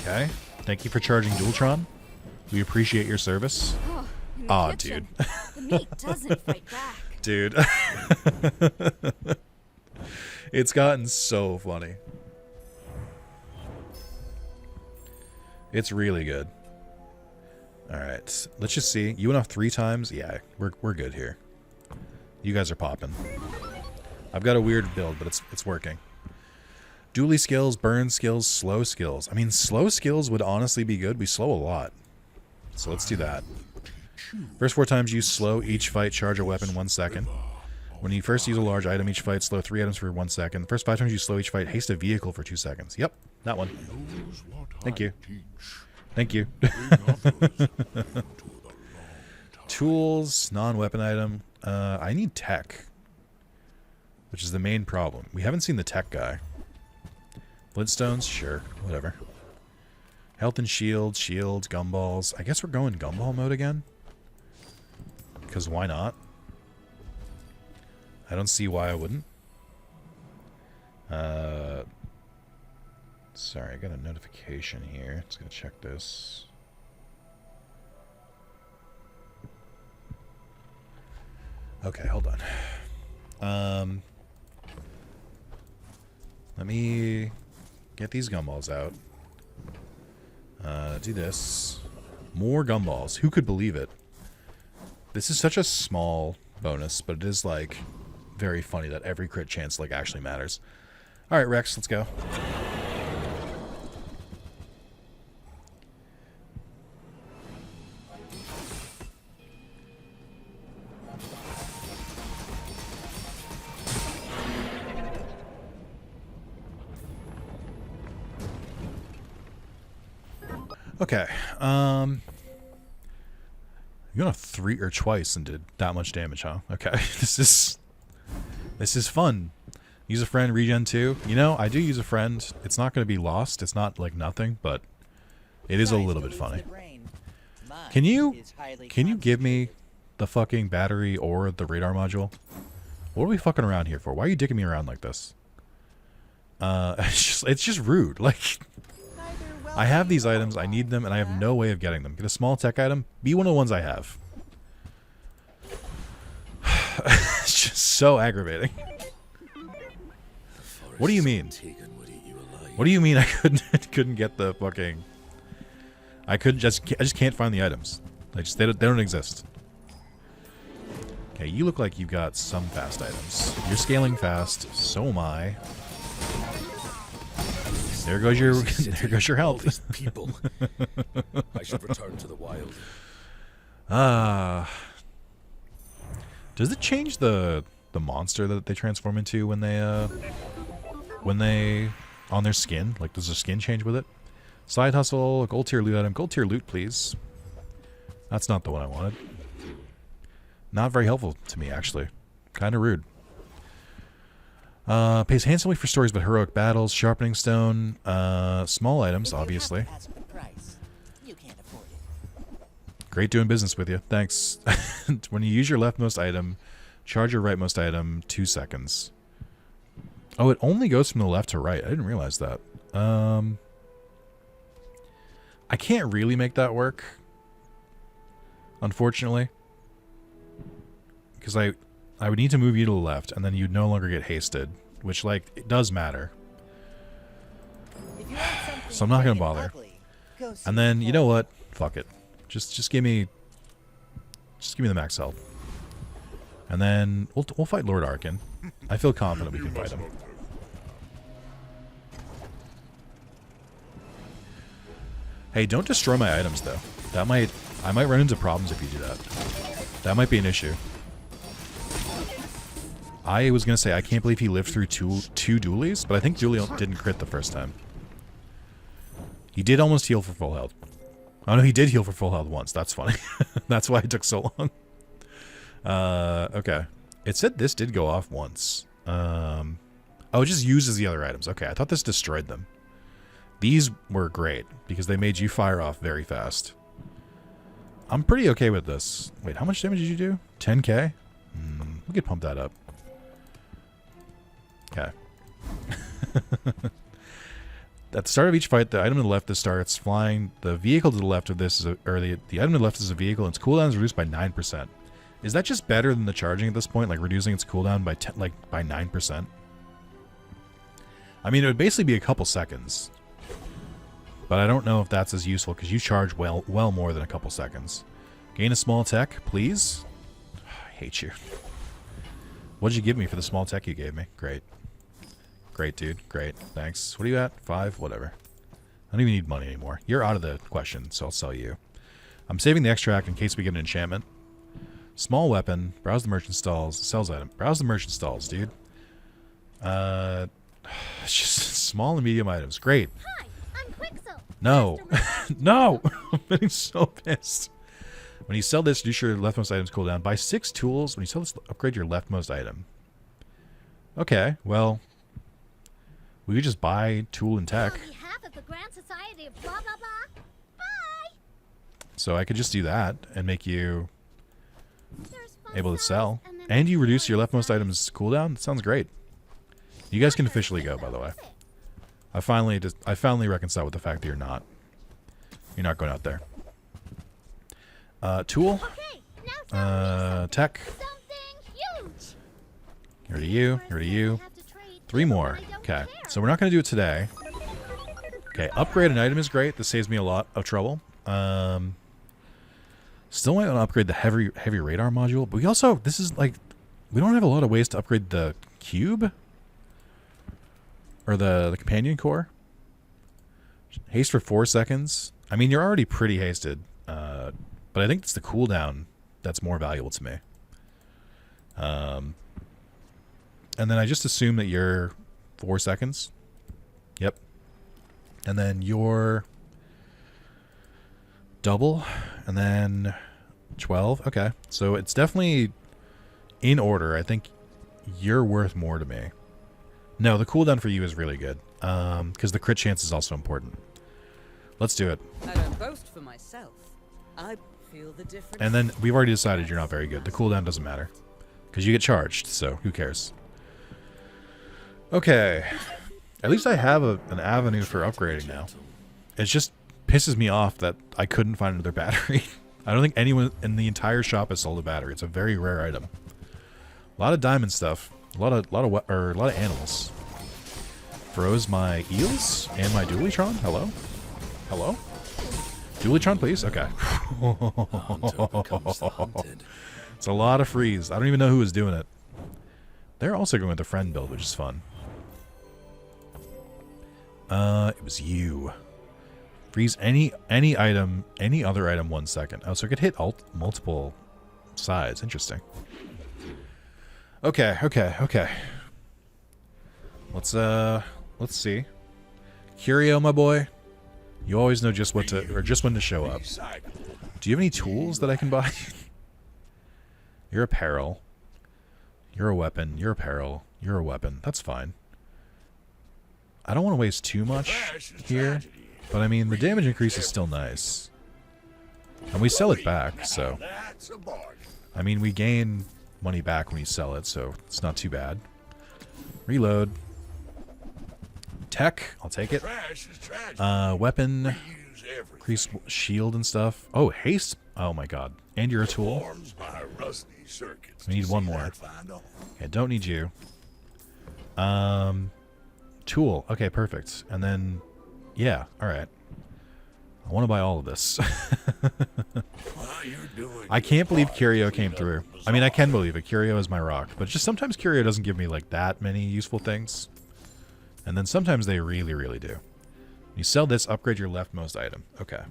Speaker 1: Okay. Thank you for charging Doolytron. We appreciate your service.
Speaker 3: Oh, in the
Speaker 1: Aw,
Speaker 3: kitchen.
Speaker 1: dude.
Speaker 4: The meat doesn't fight back.
Speaker 1: Dude. It's gotten so funny. It's really good. Alright. Let's just see. You went off 3 times? Yeah, we're good here. You guys are popping. I've got a weird build, but it's working. Dually skills, burn skills, slow skills. I mean, slow skills would honestly be good. We slow a lot. So let's do that. First 4 times you slow each fight, charge a weapon 1 second. When you first use a large item each fight, slow 3 items for 1 second. First 5 times you slow each fight, haste a vehicle for 2 seconds. Yep, that one. Thank you. Thank you. Tools, non-weapon item. I need tech, which is the main problem. We haven't seen the tech guy. Flintstones? Sure, whatever. Health and shield, shields, gumballs. I guess we're going gumball mode again. Because why not? I don't see why I wouldn't. Sorry, I got a notification here. Let's go check this. Okay, hold on. Let me get these gumballs out. Do this. More gumballs. Who could believe it? This is such a small bonus, but it is, like, very funny that every crit chance, like, actually matters. Alright, Rex, let's go. Okay, you went off 3 or twice and did that much damage, huh? Okay, this is fun. Use a friend, regen 2. You know, I do use a friend. It's not going to be lost. It's not like nothing, but it is a little bit funny. Can you give me the fucking battery or the radar module? What are we fucking around here for? Why are you dicking me around like this? It's just rude. Like, I have these items, I need them, and I have no way of getting them. Get a small tech item, be one of the ones I have. It's just so aggravating. What do you mean? What do you mean I couldn't get the fucking... I just can't find the items. They don't exist. Okay, you look like you've got some fast items. You're scaling fast, so am I. There goes your health.
Speaker 2: People. I should return to the wild.
Speaker 1: Does it change the monster that they transform into when they on their skin? Like, does their skin change with it? Side hustle, gold tier loot item, gold tier loot, please. That's not the one I wanted. Not very helpful to me, actually. Kind of rude. Pays handsomely for stories about heroic battles, sharpening stone, small items, obviously. Great doing business with you. Thanks. When you use your leftmost item, charge your rightmost item 2 seconds. Oh, it only goes from the left to right. I didn't realize that. I can't really make that work, unfortunately. because I would need to move you to the left, and then you'd no longer get hasted, which, like, it does matter.
Speaker 7: If you want something
Speaker 1: So I'm not gonna
Speaker 7: big and
Speaker 1: bother.
Speaker 7: ugly, go see
Speaker 1: And then,
Speaker 7: the
Speaker 1: you know
Speaker 7: Hulk.
Speaker 1: what? Fuck it. Just give me the max health. And then we'll fight Lord Arkin. I feel confident we can fight him. Hey, don't destroy my items though. I might run into problems if you do that. That might be an issue. I was gonna say I can't believe he lived through two dualies, but I think Dooley didn't crit the first time. He did almost heal for full health. Oh no, he did heal for full health once. That's funny. That's why it took so long. Okay. It said this did go off once. Oh, it just uses the other items. Okay, I thought this destroyed them. These were great because they made you fire off very fast. I'm pretty okay with this. Wait, how much damage did you do? 10k? We could pump that up. Okay. At the start of each fight, the item to the left that starts flying. The vehicle to the left of this is the item to the left is a vehicle, and its cooldown is reduced by 9%. Is that just better than the charging at this point, like reducing its cooldown by by 9%? I mean, it would basically be a couple seconds, but I don't know if that's as useful because you charge well more than a couple seconds. Gain a small tech, please. I hate you. What did you give me for the small tech you gave me? Great. Great, dude. Great. Thanks. What are you at? 5? Whatever. I don't even need money anymore. You're out of the question, so I'll sell you. I'm saving the extract in case we get an enchantment. Small weapon. Browse the merchant stalls. Sells item. Browse the merchant stalls, dude. It's just small and medium items. Great.
Speaker 3: Hi, I'm Quixel.
Speaker 1: No. No! I'm getting so pissed. When you sell this, reduce your leftmost items cooldown. Buy 6 tools. When you sell this, upgrade your leftmost item. Okay, well... we could just buy tool and tech.
Speaker 3: On behalf of the Grand Society of blah blah blah. Bye.
Speaker 1: So I could just do that and make you
Speaker 3: There's fun
Speaker 1: able to
Speaker 3: size,
Speaker 1: sell.
Speaker 3: and then
Speaker 1: And you
Speaker 3: there's
Speaker 1: reduce your
Speaker 3: toy
Speaker 1: leftmost
Speaker 3: size.
Speaker 1: items cooldown? That sounds great. You guys can officially go, by the way. I finally reconciled with the fact that you're not going out there. Tool.
Speaker 3: Okay, now tell me
Speaker 1: Tech.
Speaker 3: something huge.
Speaker 1: Here to you. Here to you.
Speaker 3: I have to trade
Speaker 1: 3
Speaker 3: even
Speaker 1: more.
Speaker 3: when I don't
Speaker 1: Okay.
Speaker 3: care.
Speaker 1: So we're not going to do it today. Okay. Upgrade an item is great. This saves me a lot of trouble. Still might want to upgrade the heavy radar module. But we also, this is like, we don't have a lot of ways to upgrade the cube. Or the companion core. Haste for 4 seconds. I mean, you're already pretty hasted. But I think it's the cooldown that's more valuable to me. And then I just assume that you're 4 seconds. Yep. And then you're double. And then 12. Okay. So it's definitely in order. I think you're worth more to me. No, the cooldown for you is really good. Because the crit chance is also important. Let's do it.
Speaker 7: I don't boast for myself. I feel the difference.
Speaker 1: And then we've already decided you're not very good. The cooldown doesn't matter. Because you get charged, so who cares? Okay. At least I have an avenue for upgrading now. It just pisses me off that I couldn't find another battery. I don't think anyone in the entire shop has sold a battery. It's a very rare item. A lot of diamond stuff. A lot of animals. Froze my eels and my Doolytron. Hello? Hello? Doolytron, please? Okay.
Speaker 2: Hunter becomes the hunted.
Speaker 1: It's a lot of freeze. I don't even know who was doing it. They're also going with the friend build, which is fun. It was you. Freeze any item, any other item 1 second. Oh, so it could hit multiple sides. Interesting. Okay. Let's see. Curio, my boy. You always know just when to show up. Do you have any tools that I can buy? You're apparel. You're a weapon. You're apparel. You're a weapon. That's fine. I don't want to waste too much here, but I mean the damage increase is still nice. And we sell it back, so
Speaker 6: That's a bargain.
Speaker 1: I mean we gain money back when you sell it, so it's not too bad. Reload. Tech, I'll take it.
Speaker 6: Trash is tragic.
Speaker 1: Weapon.
Speaker 6: Reuse use everything.
Speaker 1: Increase shield and stuff. Oh, haste. Oh my god. And you're a tool.
Speaker 6: Forms my rusty circuits.
Speaker 1: We need
Speaker 6: to
Speaker 1: one
Speaker 6: see
Speaker 1: more.
Speaker 6: that find all.
Speaker 1: Okay, don't need you. Tool. Okay, perfect. And then, yeah, all right. I want to buy all of this.
Speaker 6: While you're doing
Speaker 1: I can't believe Curio came through. I mean, I can believe it. Curio is my rock. But just sometimes Curio doesn't give me, like, that many useful things. And then sometimes they really, really do. You sell this, upgrade your leftmost item. Okay.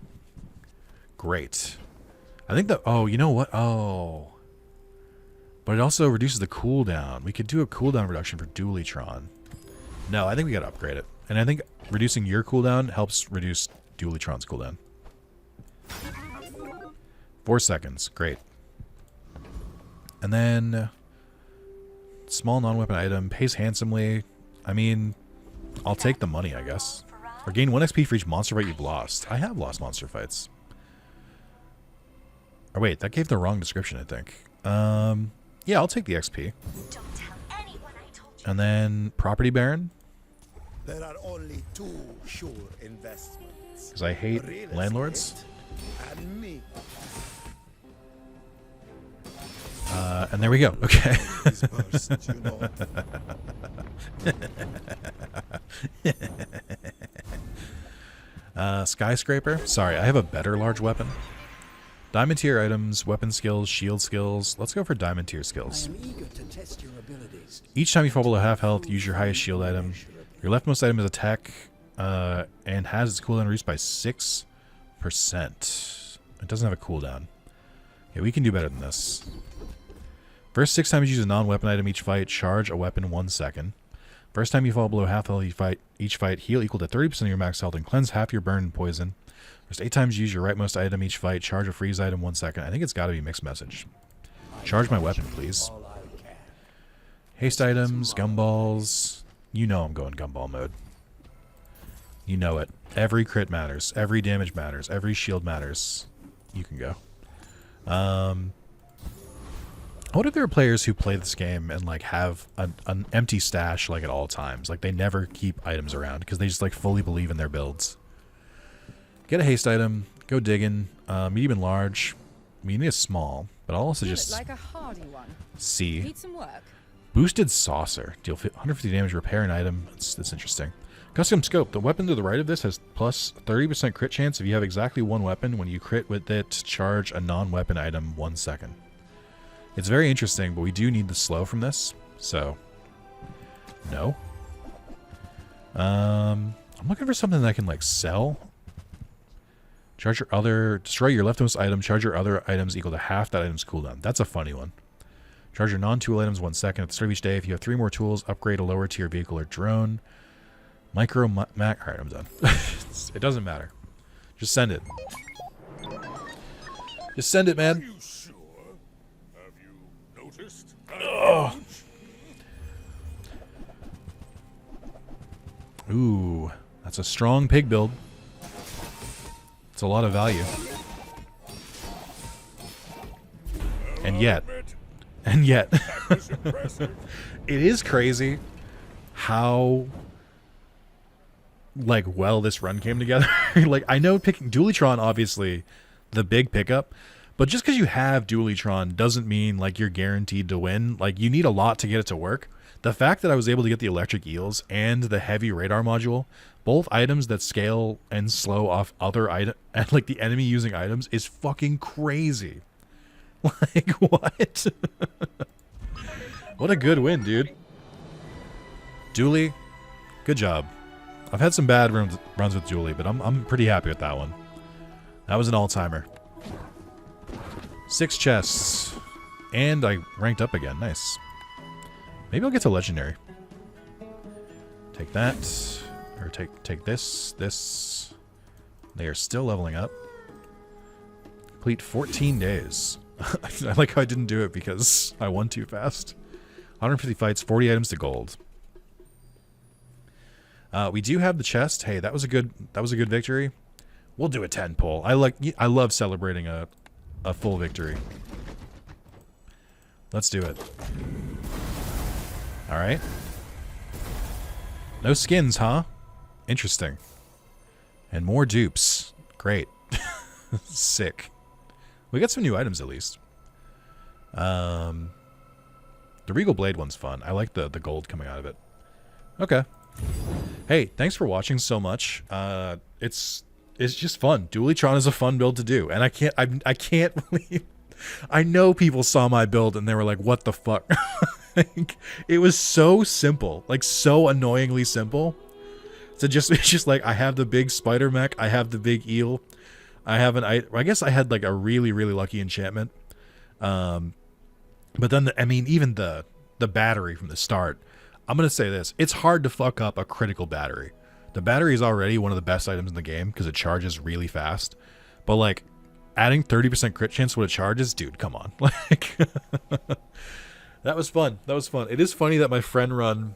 Speaker 1: Great. I think that... Oh, you know what? Oh. But it also reduces the cooldown. We could do a cooldown reduction for Doolytron. No, I think we gotta upgrade it. And I think reducing your cooldown helps reduce Doolytron's cooldown. 4 seconds. Great. And then... Small non-weapon item. Pays handsomely. I mean... I'll take the money, I guess. Or gain 1 XP for each monster fight you've lost. I have lost monster fights. Or wait, that gave the wrong description, I think. Yeah, I'll take the XP.
Speaker 3: Don't tell anyone I told you.
Speaker 1: And then Property Baron.
Speaker 5: There are only two sure investments.
Speaker 1: Because I hate
Speaker 5: Real
Speaker 1: landlords.
Speaker 5: estate and me.
Speaker 1: And there we go. Okay.
Speaker 5: These persons, you know.
Speaker 1: Skyscraper. Sorry, I have a better large weapon. Diamond tier items, weapon skills, shield skills. Let's go for diamond tier skills.
Speaker 2: am eager to test your abilities.
Speaker 1: Each time you fall below half health, use your highest shield item. Your leftmost item is attack and has its cooldown reduced by 6%. It doesn't have a cooldown. Yeah, we can do better than this. First 6 times you use a non-weapon item each fight, charge a weapon 1 second. First time you fall below half health each fight, heal equal to 30% of your max health and cleanse half your burn and poison. First 8 times you use your rightmost item each fight, charge a freeze item 1 second. I think it's got to be mixed message. Charge my weapon, please. Haste items, gumballs. You know I'm going gumball mode. You know it. Every crit matters. Every damage matters. Every shield matters. You can go. What if there are players who play this game and like have an empty stash like at all times? Like they never keep items around because they just like fully believe in their builds. Get a haste item. Go digging. Medium and large. Medium is small, but I'll also just
Speaker 8: like a hardy one.
Speaker 1: see.
Speaker 8: Need some work.
Speaker 1: Boosted saucer. Deal 150 damage. Repair an item. That's interesting. Custom scope. The weapon to the right of this has plus 30% crit chance if you have exactly one weapon. When you crit with it, charge a non-weapon item 1 second. It's very interesting, but we do need the slow from this. So, no. I'm looking for something that I can like sell. Charge your other, destroy your leftmost item. Charge your other items equal to half that item's cooldown. That's a funny one. Charge your non-tool items 1 second at the start of each day. If you have 3 more tools, upgrade a lower tier vehicle or drone. Micro Mac. All right, I'm done. It doesn't matter. Just send it. Just send it,
Speaker 6: Are
Speaker 1: man.
Speaker 6: you sure? Have you noticed?
Speaker 1: Ooh, that's a strong pig build. It's a lot of value. And yet,
Speaker 6: That was impressive.
Speaker 1: it is crazy how like well this run came together. Like I know picking Doolytron, obviously the big pickup, but just because you have Doolytron doesn't mean like you're guaranteed to win. Like you need a lot to get it to work. The fact that I was able to get the electric eels and the heavy radar module, both items that scale and slow off other item and like the enemy using items, is fucking crazy. Like what? What a good win, dude. Dooley, good job. I've had some bad runs with Dooley, but I'm pretty happy with that one. That was an all-timer. 6 chests. And I ranked up again. Nice. Maybe I'll get to legendary. Take that. Or take this. This. They are still leveling up. Complete 14 days. I like how I didn't do it because I won too fast. 150 fights, 40 items to gold. We do have the chest. Hey, that was a good victory. We'll do a 10 pull. I love celebrating a full victory. Let's do it. All right. No skins, huh? Interesting. And more dupes. Great. Sick. We got some new items at least. The Regal Blade one's fun. I like the gold coming out of it. Okay. Hey, thanks for watching so much. It's just fun. Doolytron is a fun build to do, and I can't believe. I know people saw my build and they were like, "What the fuck?" Like, it was so simple, like so annoyingly simple. So it's just like I have the big spider mech, I have the big eel, I have I guess I had like a really lucky enchantment. But then even the battery from the start. I'm gonna say this: it's hard to fuck up a critical battery. The battery is already one of the best items in the game because it charges really fast. But like adding 30% crit chance when it charges, dude, come on. Like that was fun. That was fun. It is funny that my friend run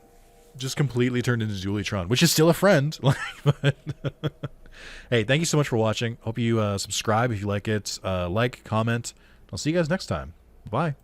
Speaker 1: just completely turned into Doolytron, which is still a friend. Like, but hey, thank you so much for watching. Hope you subscribe if you like it. Like, comment. I'll see you guys next time. Bye.